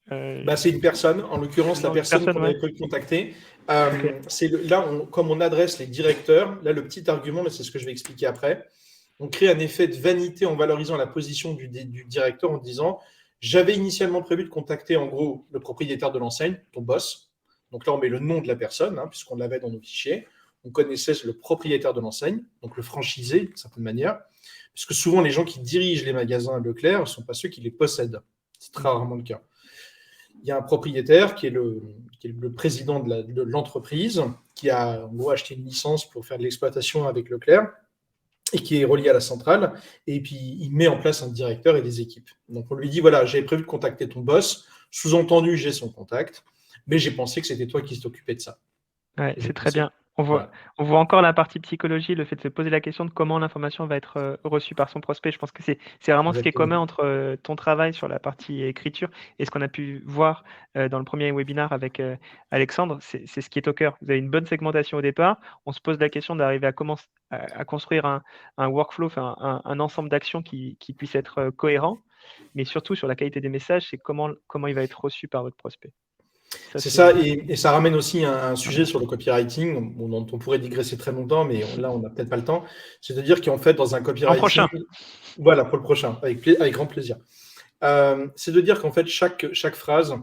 C'est une personne, en C'est l'occurrence le la nom d'une personne personne, qu'on ouais. avait prévu de contacter. Ok. Comme on adresse les directeurs, là le petit argument, mais c'est ce que je vais expliquer après, on crée un effet de vanité en valorisant la position du directeur en disant j'avais initialement prévu de contacter en gros le propriétaire de l'enseigne, ton boss. Donc là, on met le nom de la personne, puisqu'on l'avait dans nos fichiers. On connaissait le propriétaire de l'enseigne, donc le franchisé, d'une certaine manière. Puisque souvent, les gens qui dirigent les magasins Leclerc ne sont pas ceux qui les possèdent. C'est très rarement le cas. Il y a un propriétaire qui est le président de l'entreprise, qui a en gros acheté une licence pour faire de l'exploitation avec Leclerc et qui est relié à la centrale. Et puis, il met en place un directeur et des équipes. Donc, on lui dit, voilà, j'avais prévu de contacter ton boss. Sous-entendu, j'ai son contact, mais j'ai pensé que c'était toi qui t'occupais de ça. Ouais, Et j'ai c'est très pensé, bien. voilà, On voit encore la partie psychologie, le fait de se poser la question de comment l'information va être reçue par son prospect. Je pense que c'est vraiment ce qui est exactement. commun entre ton travail sur la partie écriture et ce qu'on a pu voir dans le premier webinaire avec Alexandre. C'est ce qui est au cœur. Vous avez une bonne segmentation au départ. On se pose la question d'arriver à construire un workflow, enfin, un ensemble d'actions qui puisse être cohérent. Mais surtout sur la qualité des messages, c'est comment il va être reçu par votre prospect. Ça, C'est ça, c'est et ça ramène aussi un sujet fondamental. sur le copywriting, dont on pourrait digresser très longtemps, mais là, on n'a peut-être pas le temps. C'est-à-dire qu'en fait, dans un En copywriting, prochain. voilà, pour le prochain, avec grand plaisir. C'est de dire qu'en fait, chaque phrase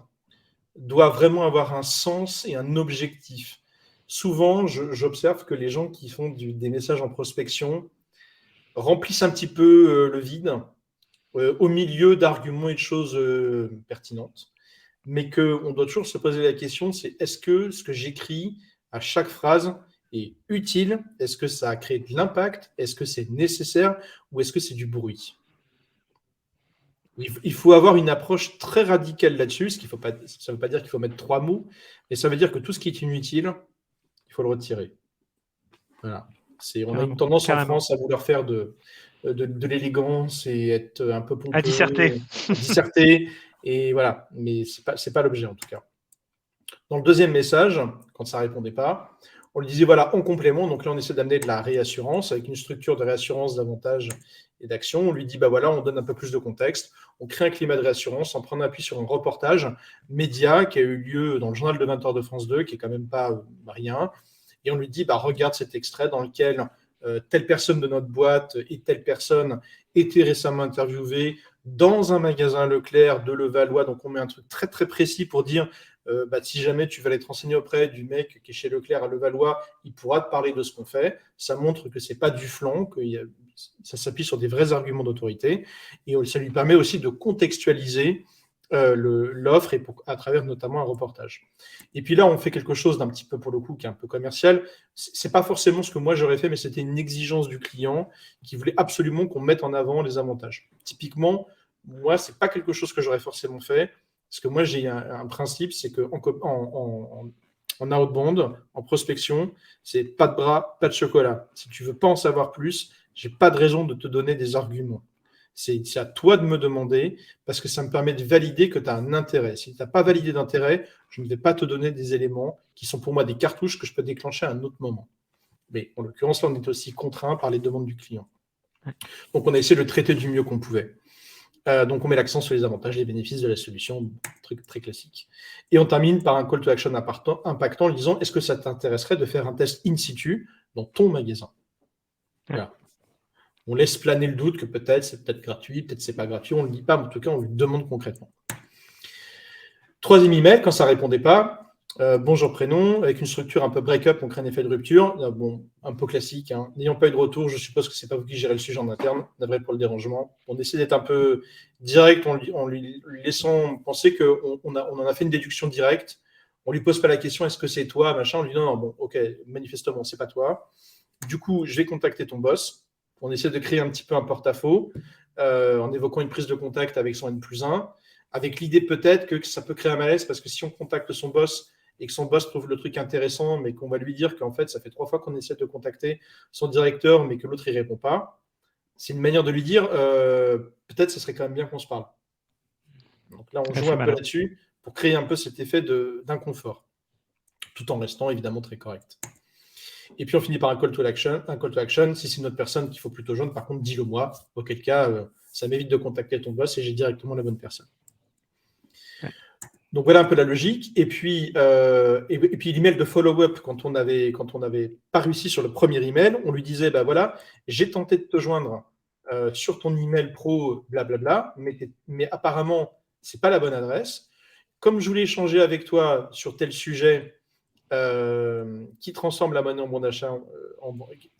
doit vraiment avoir un sens et un objectif. Souvent, j'observe que les gens qui font des messages en prospection remplissent un petit peu le vide au milieu d'arguments et de choses pertinentes, mais qu'on doit toujours se poser la question, c'est est-ce que ce que j'écris à chaque phrase est utile? Est-ce que ça a créé de l'impact? Est-ce que c'est nécessaire? Ou est-ce que c'est du bruit? Il faut avoir une approche très radicale là-dessus, ça ne veut pas dire qu'il faut mettre 3 mots, mais ça veut dire que tout ce qui est inutile, il faut le retirer. Voilà. On a une Carrément, tendance en carrément. France à vouloir faire de l'élégance et être un peu À pompeux, disserter. disserter, et voilà. Mais ce n'est pas l'objet en tout cas. Dans le deuxième message, quand ça ne répondait pas, on lui disait voilà, en complément, donc là on essaie d'amener de la réassurance avec une structure de réassurance d'avantages et d'actions. On lui dit voilà, on donne un peu plus de contexte, on crée un climat de réassurance en prenant appui sur un reportage média qui a eu lieu dans le journal de 20h de France 2, qui est quand même pas rien. Et on lui dit regarde cet extrait dans lequel telle personne de notre boîte et telle personne était récemment interviewée dans un magasin Leclerc de Levallois. Donc on met un truc très très précis pour dire Si jamais tu vas aller te renseigner auprès du mec qui est chez Leclerc à Levallois, il pourra te parler de ce qu'on fait. Ça montre que c'est pas du flanc, que ça s'appuie sur des vrais arguments d'autorité, et ça lui permet aussi de contextualiser l'offre et à travers notamment un reportage. Et puis là, on fait quelque chose d'un petit peu, pour le coup, qui est un peu commercial. C'est pas forcément ce que moi j'aurais fait, mais c'était une exigence du client qui voulait absolument qu'on mette en avant les avantages. Typiquement, moi, c'est pas quelque chose que j'aurais forcément fait, parce que moi, j'ai un principe, c'est que en outbound, en prospection, c'est pas de bras, pas de chocolat. Si tu veux pas en savoir plus, j'ai pas de raison de te donner des arguments. C'est à toi de me demander, parce que ça me permet de valider que tu as un intérêt. Si tu n'as pas validé d'intérêt, je ne vais pas te donner des éléments qui sont pour moi des cartouches que je peux déclencher à un autre moment. Mais en l'occurrence, là, on est aussi contraint par les demandes du client. Donc, on a essayé de le traiter du mieux qu'on pouvait. Donc, on met l'accent sur les avantages et les bénéfices de la solution, truc très classique. Et on termine par un call to action impactant en disant, est-ce que ça t'intéresserait de faire un test in situ dans ton magasin ? Voilà. On laisse planer le doute que peut-être c'est peut-être gratuit, peut-être c'est pas gratuit, on ne le dit pas, mais en tout cas, on lui demande concrètement. Troisième email, quand ça ne répondait pas, bonjour prénom, avec une structure un peu break-up, on crée un effet de rupture. Bon, un peu classique, hein. N'ayant pas eu de retour, je suppose que ce n'est pas vous qui gérez le sujet en interne, navré pour le dérangement. On essaie d'être un peu direct en lui laissant penser qu'on en a fait une déduction directe. On ne lui pose pas la question, est-ce que c'est toi, machin. On lui dit non, bon, ok, manifestement, c'est pas toi. Du coup, je vais contacter ton boss. On essaie de créer un petit peu un porte-à-faux en évoquant une prise de contact avec son N+1, avec l'idée peut-être que ça peut créer un malaise parce que si on contacte son boss et que son boss trouve le truc intéressant, mais qu'on va lui dire qu'en fait, ça fait 3 fois qu'on essaie de contacter son directeur, mais que l'autre, il ne répond pas, c'est une manière de lui dire peut-être ce serait quand même bien qu'on se parle. Donc là, on joue un peu là-dessus pour créer un peu cet effet d'inconfort, tout en restant évidemment très correct. Et puis, on finit par un call to action. Si c'est une autre personne qu'il faut plutôt joindre, par contre, dis-le moi. Auquel cas, ça m'évite de contacter ton boss et j'ai directement la bonne personne. Ouais. Donc, voilà un peu la logique. Et puis l'email de follow-up, quand on n'avait pas réussi sur le premier email, on lui disait, voilà, j'ai tenté de te joindre sur ton email pro, blablabla, mais apparemment, ce n'est pas la bonne adresse. Comme je voulais échanger avec toi sur tel sujet, qui transforme la monnaie en bon d'achat,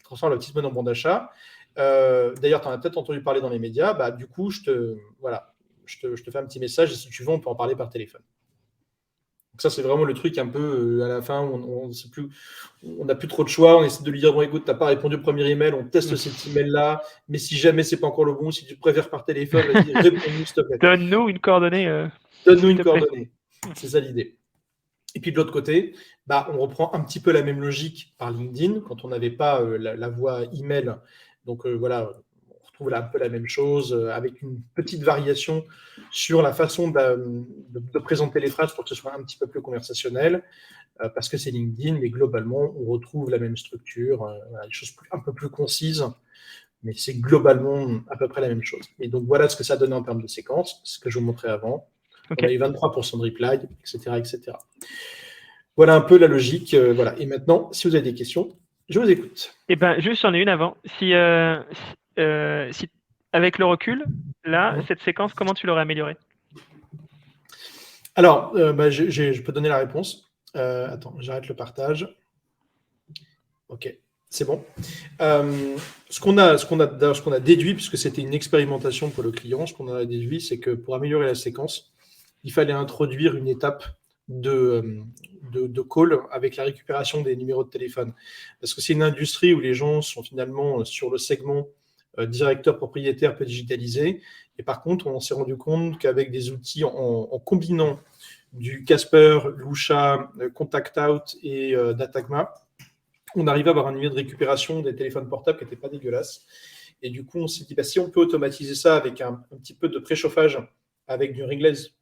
transforme la petite monnaie en bon d'achat. D'ailleurs, tu en as peut-être entendu parler dans les médias. Du coup, je te fais un petit message et si tu veux, on peut en parler par téléphone. Donc ça, c'est vraiment le truc un peu à la fin, on n'a plus trop de choix. On essaie de lui dire bon, écoute, tu n'as pas répondu au premier email, on teste cet email-là, mais si jamais c'est pas encore le bon, si tu préfères par téléphone, vas-y, réponds-nous, s'il te plaît. Donne-nous une coordonnée. Donne-nous une coordonnée. C'est ça l'idée. Et puis de l'autre côté, on reprend un petit peu la même logique par LinkedIn quand on n'avait pas la voie email. Donc voilà, on retrouve là un peu la même chose avec une petite variation sur la façon de présenter les phrases pour que ce soit un petit peu plus conversationnel parce que c'est LinkedIn, mais globalement, on retrouve la même structure, les choses un peu plus concises, mais c'est globalement à peu près la même chose. Et donc voilà ce que ça donne en termes de séquence, ce que je vous montrais avant. Okay. On a eu 23% de reply, etc. Voilà un peu la logique. Voilà. Et maintenant, si vous avez des questions, je vous écoute. Juste, j'en ai une avant. Si avec le recul, là, cette séquence, comment tu l'aurais améliorée ? Alors, je peux donner la réponse. Attends, j'arrête le partage. OK, c'est bon. Ce qu'on a déduit, puisque c'était une expérimentation pour le client, ce qu'on a déduit, c'est que pour améliorer la séquence, il fallait introduire une étape de call avec la récupération des numéros de téléphone. Parce que c'est une industrie où les gens sont finalement sur le segment directeur propriétaire peu digitalisé. Et par contre, on s'est rendu compte qu'avec des outils, en combinant du Casper, Lusha, Contact Out et Datagma, on arrivait à avoir un niveau de récupération des téléphones portables qui n'était pas dégueulasse. Et du coup, on s'est dit, si on peut automatiser ça avec un petit peu de préchauffage, avec du ringless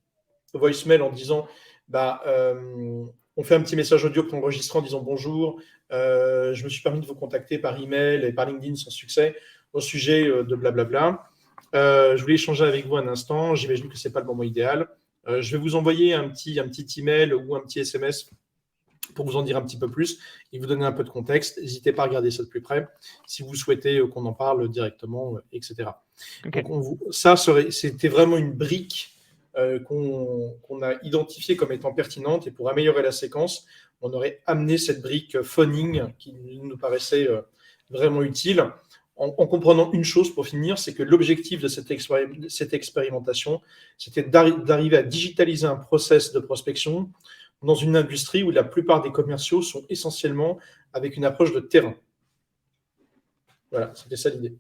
voicemail en disant on fait un petit message audio qu'on enregistre en disant bonjour, je me suis permis de vous contacter par email et par LinkedIn sans succès au sujet de blablabla. Je voulais échanger avec vous un instant, j'imagine que ce n'est pas le moment idéal. Je vais vous envoyer un petit email ou un petit SMS pour vous en dire un petit peu plus et vous donner un peu de contexte. N'hésitez pas à regarder ça de plus près si vous souhaitez qu'on en parle directement, etc. Okay. Donc c'était vraiment une brique qu'on a identifiées comme étant pertinentes, et pour améliorer la séquence, on aurait amené cette brique phoning qui nous paraissait vraiment utile, en comprenant une chose pour finir, c'est que l'objectif de cette expérimentation, c'était d'arriver à digitaliser un process de prospection dans une industrie où la plupart des commerciaux sont essentiellement avec une approche de terrain. Voilà, c'était ça l'idée.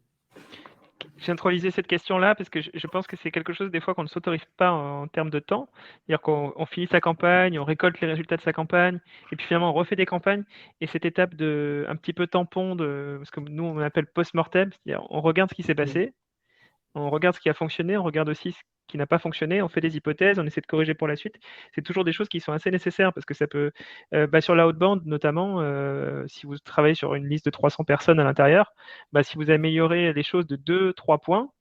J'ai intronisé cette question-là parce que je pense que c'est quelque chose des fois qu'on ne s'autorise pas en termes de temps. C'est-à-dire qu'on finit sa campagne, on récolte les résultats de sa campagne, et puis finalement on refait des campagnes. Et cette étape de un petit peu tampon, ce que nous on appelle post-mortem, c'est-à-dire on regarde ce qui s'est passé, on regarde ce qui a fonctionné, on regarde aussi ce qui n'a pas fonctionné, on fait des hypothèses, on essaie de corriger pour la suite. C'est toujours des choses qui sont assez nécessaires parce que ça peut, sur la outbound notamment, si vous travaillez sur une liste de 300 personnes à l'intérieur, si vous améliorez les choses de 2-3 points,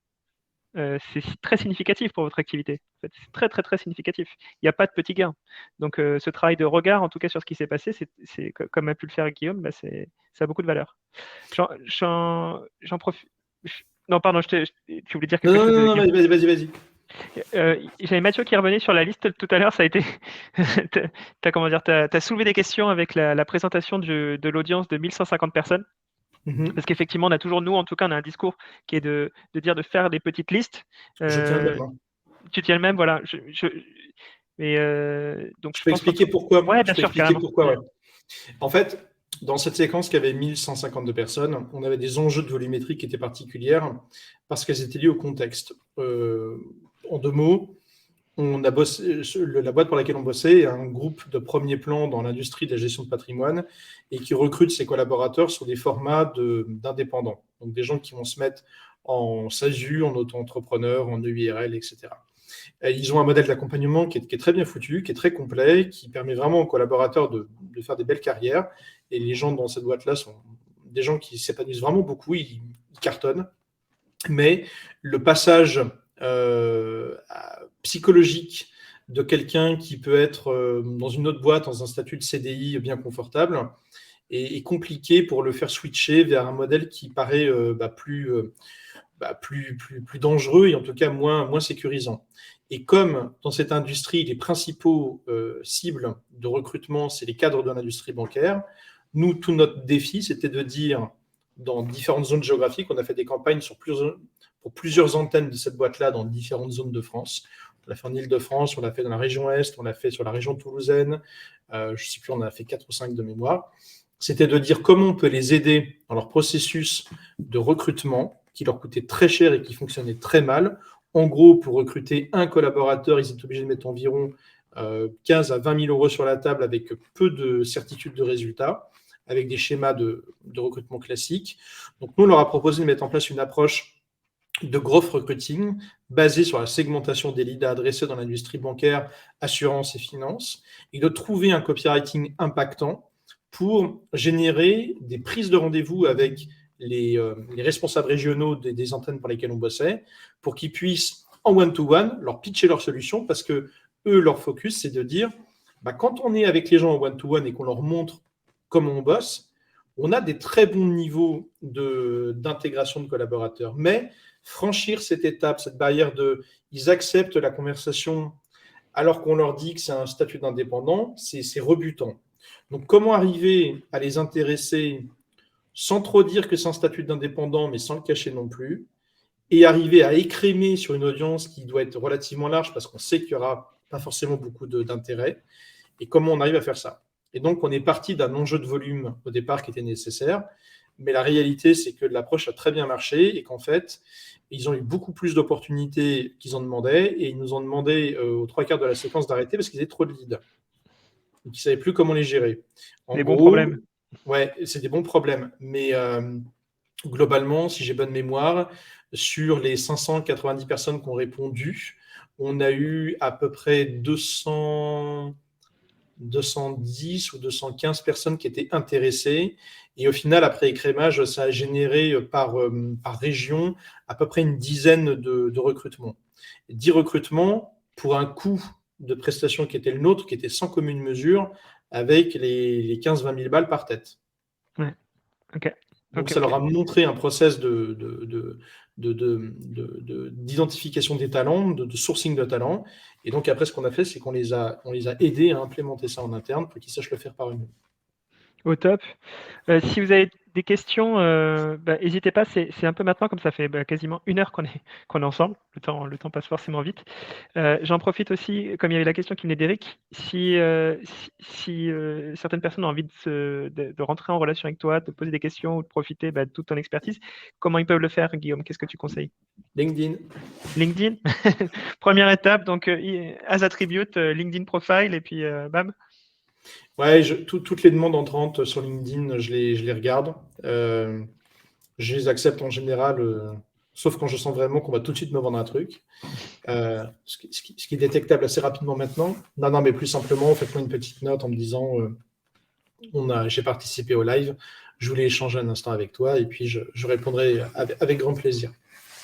c'est très significatif pour votre activité. En fait, c'est très, très, très significatif. Il n'y a pas de petit gain. Donc, ce travail de regard, en tout cas sur ce qui s'est passé, c'est comme a pu le faire Guillaume, ça a beaucoup de valeur. J'en profite. Non, pardon, tu voulais dire quelque chose Non, vas-y. J'avais Mathieu qui revenait sur la liste tout à l'heure. Ça a été. T'as soulevé des questions avec la présentation de l'audience de 1150 personnes. Parce qu'effectivement, on a toujours, nous, en tout cas, on a un discours qui est de dire de faire des petites listes. Je tiens le même. Tu tiens le même, voilà. Donc, je peux expliquer pourquoi. Ouais, bien sûr, carrément. Pourquoi, ouais. En fait, dans cette séquence qui avait 1152 personnes, on avait des enjeux de volumétrie qui étaient particulières parce qu'elles étaient liées au contexte. En 2 mots, on a bossé, la boîte pour laquelle on bossait est un groupe de premier plan dans l'industrie de la gestion de patrimoine et qui recrute ses collaborateurs sur des formats d'indépendants. Donc des gens qui vont se mettre en SASU, en auto-entrepreneur, en EURL, etc. Et ils ont un modèle d'accompagnement qui est très bien foutu, qui est très complet, qui permet vraiment aux collaborateurs de faire des belles carrières. Et les gens dans cette boîte-là sont des gens qui s'épanouissent vraiment beaucoup, ils cartonnent. Mais le passage psychologique de quelqu'un qui peut être dans une autre boîte, dans un statut de CDI bien confortable, est compliqué pour le faire switcher vers un modèle qui paraît plus dangereux et en tout cas moins sécurisant. Et comme dans cette industrie, les principaux cibles de recrutement, c'est les cadres de l'industrie bancaire, nous, tout notre défi, c'était de dire, dans différentes zones géographiques, on a fait des campagnes pour plusieurs antennes de cette boîte-là dans différentes zones de France. On l'a fait en Île-de-France, on l'a fait dans la région Est, on l'a fait sur la région toulousaine, je ne sais plus, on en a fait 4 ou 5 de mémoire. C'était de dire comment on peut les aider dans leur processus de recrutement, qui leur coûtait très cher et qui fonctionnait très mal. En gros, pour recruter un collaborateur, ils étaient obligés de mettre environ 15 à 20 000 euros sur la table avec peu de certitude de résultats, avec des schémas de recrutement classiques. Donc, nous, on leur a proposé de mettre en place une approche de growth recruiting basée sur la segmentation des leads à adresser dans l'industrie bancaire, assurance et finance, et de trouver un copywriting impactant pour générer des prises de rendez-vous avec les responsables régionaux des antennes pour lesquelles on bossait, pour qu'ils puissent, en one-to-one, leur pitcher leur solution, parce que eux, leur focus, c'est de dire, quand on est avec les gens en one-to-one et qu'on leur montre comment on bosse, on a des très bons niveaux d'intégration de collaborateurs. Mais franchir cette étape, cette barrière ils acceptent la conversation alors qu'on leur dit que c'est un statut d'indépendant, c'est rebutant. Donc, comment arriver à les intéresser sans trop dire que c'est un statut d'indépendant, mais sans le cacher non plus, et arriver à écrémer sur une audience qui doit être relativement large parce qu'on sait qu'il n'y aura pas forcément beaucoup d'intérêt, et comment on arrive à faire ça. Et donc, on est parti d'un enjeu de volume au départ qui était nécessaire, mais la réalité, c'est que l'approche a très bien marché et qu'en fait, ils ont eu beaucoup plus d'opportunités qu'ils en demandaient, et ils nous ont demandé aux 3/4 de la séquence d'arrêter parce qu'ils avaient trop de leads. Donc, ils ne savaient plus comment les gérer. Bons problèmes. Ouais, c'est des bons problèmes. Mais globalement, si j'ai bonne mémoire, sur les 590 personnes qui ont répondu, on a eu à peu près 210 ou 215 personnes qui étaient intéressées. Et au final, après écrémage, ça a généré par région à peu près une dizaine de recrutements. 10 recrutements pour un coût de prestation qui était le nôtre, qui était sans commune mesure, avec les 15-20 000 balles par tête. Ouais. Ok. Donc, ça leur a montré un process de d'identification des talents, de sourcing de talents. Et donc après, ce qu'on a fait, c'est qu'on les a aidés à implémenter ça en interne pour qu'ils sachent le faire par eux-mêmes. Au top. Si vous avez des questions, n'hésitez pas, c'est un peu maintenant, comme ça fait quasiment 1 heure qu'on est ensemble, le temps passe forcément vite. J'en profite aussi, comme il y avait la question qui venait d'Eric, si certaines personnes ont envie de rentrer en relation avec toi, de te poser des questions ou de profiter de toute ton expertise, comment ils peuvent le faire, Guillaume? Qu'est-ce que tu conseilles? LinkedIn. LinkedIn. Première étape, donc as attribute, LinkedIn profile, et puis bam. Ouais, toutes les demandes entrantes sur LinkedIn, je les regarde. Je les accepte en général, sauf quand je sens vraiment qu'on va tout de suite me vendre un truc. Ce qui est détectable assez rapidement maintenant. Non, mais plus simplement, faites-moi une petite note en me disant j'ai participé au live, je voulais échanger un instant avec toi, et puis je répondrai avec grand plaisir.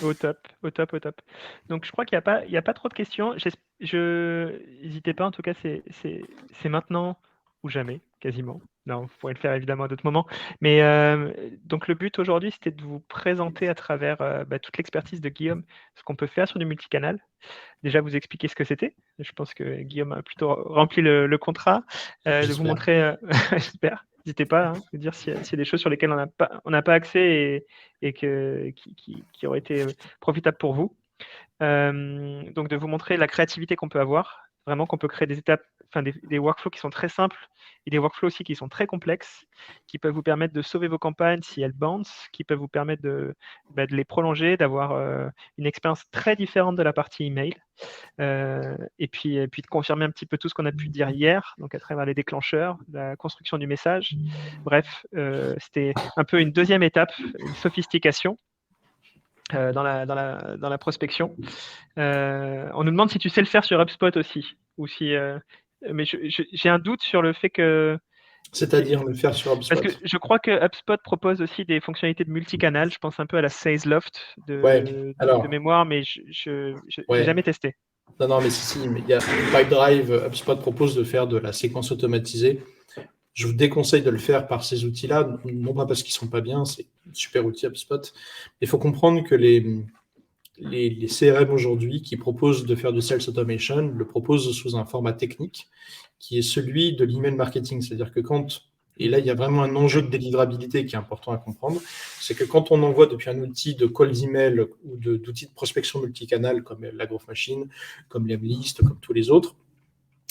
Au top, au top, au top. Donc je crois qu'il n'y a pas trop de questions. N'hésitez pas, en tout cas, c'est maintenant ou jamais, quasiment. Non, vous pourrez le faire évidemment à d'autres moments. Mais donc le but aujourd'hui, c'était de vous présenter à travers toute l'expertise de Guillaume ce qu'on peut faire sur du multicanal. Déjà, vous expliquer ce que c'était. Je pense que Guillaume a plutôt rempli le contrat. De vous montrer, j'espère. N'hésitez pas à me dire s'il y a des choses sur lesquelles on n'a pas accès et qui auraient été profitables pour vous. Donc, de vous montrer la créativité qu'on peut avoir, vraiment qu'on peut créer des étapes, des workflows qui sont très simples et des workflows aussi qui sont très complexes, qui peuvent vous permettre de sauver vos campagnes si elles bounce, qui peuvent vous permettre de les prolonger, d'avoir une expérience très différente de la partie email. Et puis de confirmer un petit peu tout ce qu'on a pu dire hier, donc à travers les déclencheurs, la construction du message. Bref, c'était un peu une deuxième étape, une sophistication dans la prospection. On nous demande si tu sais le faire sur HubSpot aussi, ou si, mais j'ai un doute sur le fait que. C'est-à-dire le faire sur HubSpot. Parce que je crois que HubSpot propose aussi des fonctionnalités de multicanal. Je pense un peu à la Salesloft de mémoire, mais je n'ai jamais testé. Non, mais si, mais il y a Pipedrive, HubSpot propose de faire de la séquence automatisée. Je vous déconseille de le faire par ces outils-là, non pas parce qu'ils ne sont pas bien, c'est un super outil HubSpot. Il faut comprendre que les CRM aujourd'hui qui proposent de faire du sales automation le proposent sous un format technique qui est celui de l'email marketing. C'est-à-dire que et là il y a vraiment un enjeu de délivrabilité qui est important à comprendre, c'est que quand on envoie depuis un outil de cold email ou d'outils de prospection multicanal comme la Growth Machine, comme Lemlist, comme tous les autres,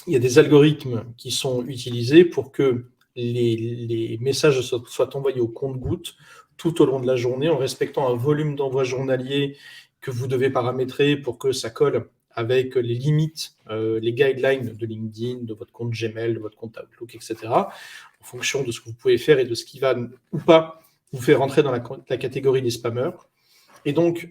il y a des algorithmes qui sont utilisés pour que les messages soient envoyés au compte-gouttes tout au long de la journée en respectant un volume d'envoi journalier que vous devez paramétrer pour que ça colle avec les limites, les guidelines de LinkedIn, de votre compte Gmail, de votre compte Outlook, etc., en fonction de ce que vous pouvez faire et de ce qui va ou pas vous faire rentrer dans la catégorie des spammers. Et donc,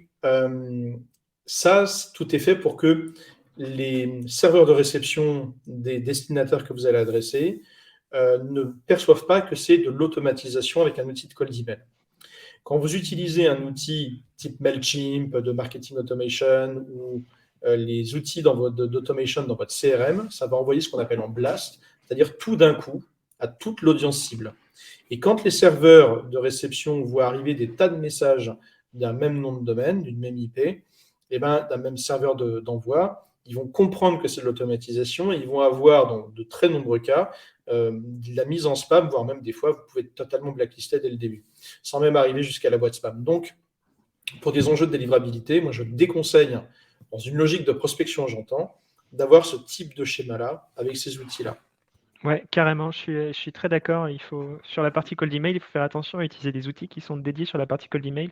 ça, tout est fait pour que les serveurs de réception des destinataires que vous allez adresser ne perçoivent pas que c'est de l'automatisation avec un outil de cold email. Quand vous utilisez un outil type Mailchimp, de marketing automation ou les outils d'automation dans votre CRM, ça va envoyer ce qu'on appelle en blast, c'est-à-dire tout d'un coup à toute l'audience cible. Et quand les serveurs de réception voient arriver des tas de messages d'un même nom de domaine, d'une même IP, d'un même serveur d'envoi, ils vont comprendre que c'est de l'automatisation et ils vont avoir, dans de très nombreux cas, de la mise en spam, voire même des fois, vous pouvez être totalement blacklisté dès le début, sans même arriver jusqu'à la boîte spam. Donc, pour des enjeux de délivrabilité, moi, je déconseille, dans une logique de prospection, j'entends, d'avoir ce type de schéma-là avec ces outils-là. Ouais, carrément, je suis très d'accord. Sur la partie cold email, il faut faire attention à utiliser des outils qui sont dédiés sur la partie cold email.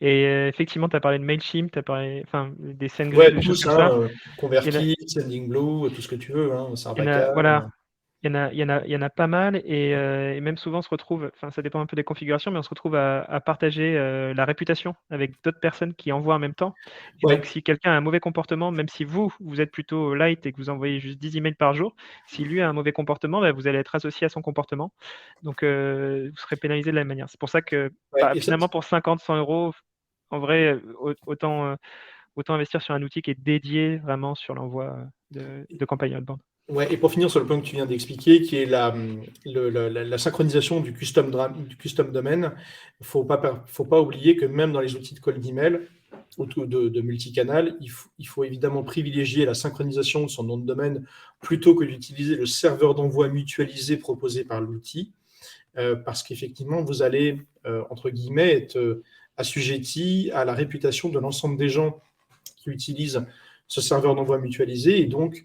Et effectivement, tu as parlé de Mailchimp, tu as parlé des SendGrid, des choses comme ça. Converti, Sendinblue, tout ce que tu veux, Sarbacane. Voilà. Il y en a pas mal et même souvent on se retrouve, ça dépend un peu des configurations, mais on se retrouve à partager la réputation avec d'autres personnes qui envoient en même temps. Et donc, si quelqu'un a un mauvais comportement, même si vous êtes plutôt light et que vous envoyez juste 10 emails par jour, si lui a un mauvais comportement, vous allez être associé à son comportement. Donc, vous serez pénalisé de la même manière. C'est pour ça que finalement, pour 50, 100 euros, en vrai, autant investir sur un outil qui est dédié vraiment sur l'envoi de campagne outbound. Ouais, et pour finir sur le point que tu viens d'expliquer, qui est la synchronisation du custom domain, il ne faut pas oublier que même dans les outils de cold email, de multicanal, il faut évidemment privilégier la synchronisation de son nom de domaine plutôt que d'utiliser le serveur d'envoi mutualisé proposé par l'outil, parce qu'effectivement, vous allez, entre guillemets, être assujetti à la réputation de l'ensemble des gens qui utilisent ce serveur d'envoi mutualisé, et donc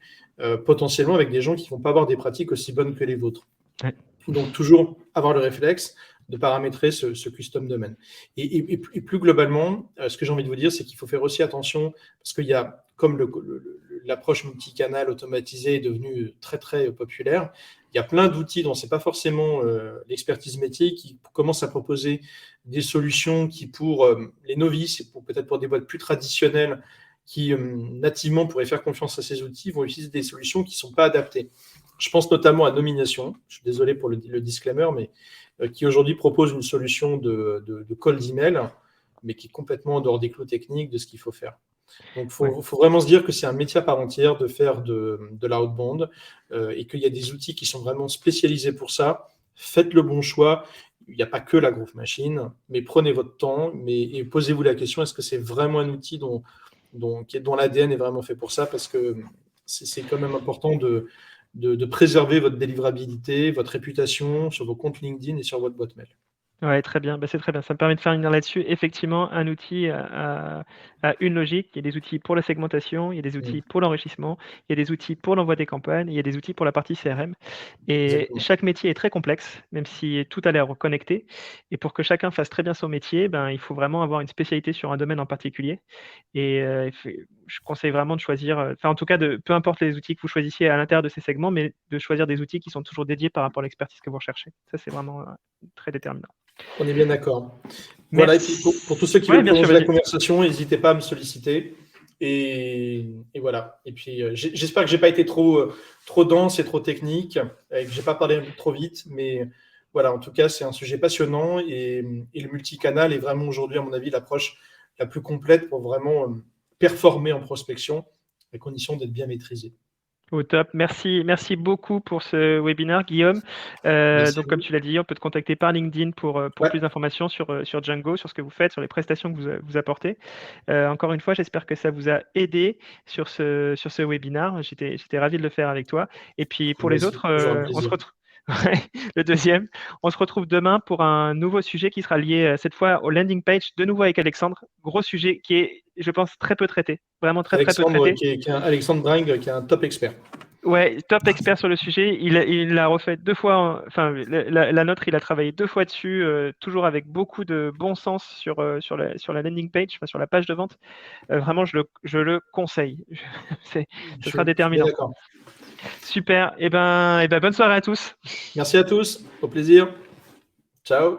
potentiellement avec des gens qui ne vont pas avoir des pratiques aussi bonnes que les vôtres. Ouais. Donc, toujours avoir le réflexe de paramétrer ce custom domaine. Et plus globalement, ce que j'ai envie de vous dire, c'est qu'il faut faire aussi attention, parce qu'il y a, comme l'approche multicanal automatisée est devenue très, très populaire, il y a plein d'outils dont ce n'est pas forcément l'expertise métier qui commencent à proposer des solutions qui, pour les novices et peut-être pour des boîtes plus traditionnelles, qui nativement pourraient faire confiance à ces outils, vont utiliser des solutions qui ne sont pas adaptées. Je pense notamment à Nomination, je suis désolé pour le disclaimer, mais qui aujourd'hui propose une solution de cold email, mais qui est complètement en dehors des clous techniques de ce qu'il faut faire. Donc, il faut vraiment se dire que c'est un métier à part entière de faire de l'outbound et qu'il y a des outils qui sont vraiment spécialisés pour ça. Faites le bon choix. Il n'y a pas que la Groove Machine, mais prenez votre temps et posez-vous la question, est-ce que c'est vraiment un outil dont l'ADN est vraiment fait pour ça? Parce que c'est quand même important de préserver votre délivrabilité, votre réputation sur vos comptes LinkedIn et sur votre boîte mail. Ouais, très bien. C'est très bien. Ça me permet de faire une ligne là-dessus. Effectivement, un outil a une logique. Il y a des outils pour la segmentation, il y a des outils pour l'enrichissement, il y a des outils pour l'envoi des campagnes, il y a des outils pour la partie CRM. Et Exactement. chaque métier est très complexe, même si tout a l'air connecté. Et pour que chacun fasse très bien son métier, il faut vraiment avoir une spécialité sur un domaine en particulier. Et je conseille vraiment de choisir, en tout cas, peu importe les outils que vous choisissiez à l'intérieur de ces segments, mais de choisir des outils qui sont toujours dédiés par rapport à l'expertise que vous recherchez. Ça, c'est vraiment très déterminant. On est bien d'accord. Voilà, et puis pour tous ceux qui veulent prolonger la conversation, n'hésitez pas à me solliciter. Et voilà. Et puis, j'espère que je n'ai pas été trop dense et trop technique, et que je n'ai pas parlé trop vite. Mais voilà, en tout cas, c'est un sujet passionnant. Et le multicanal est vraiment aujourd'hui, à mon avis, l'approche la plus complète pour vraiment performer en prospection, à condition d'être bien maîtrisé. Au top. Merci beaucoup pour ce webinaire, Guillaume. Donc, comme tu l'as dit, on peut te contacter par LinkedIn pour plus d'informations sur Django, sur ce que vous faites, sur les prestations que vous apportez. Encore une fois, j'espère que ça vous a aidé sur ce webinaire. J'étais ravi de le faire avec toi. Et puis, pour les autres, on se retrouve. Le deuxième, on se retrouve demain pour un nouveau sujet qui sera lié cette fois au landing page, de nouveau avec Alexandre. Gros sujet qui est, je pense, très peu traité. Vraiment très peu traité. Alexandre Bring, qui est un top expert. Ouais, top expert sur le sujet. Il l'a refait 2 fois. Enfin, la nôtre, il a travaillé 2 fois dessus, toujours avec beaucoup de bon sens sur la landing page, sur la page de vente. Vraiment, je le conseille. Ce sera déterminant. D'accord. Super. Et ben, bonne soirée à tous. Merci à tous. Au plaisir. Ciao.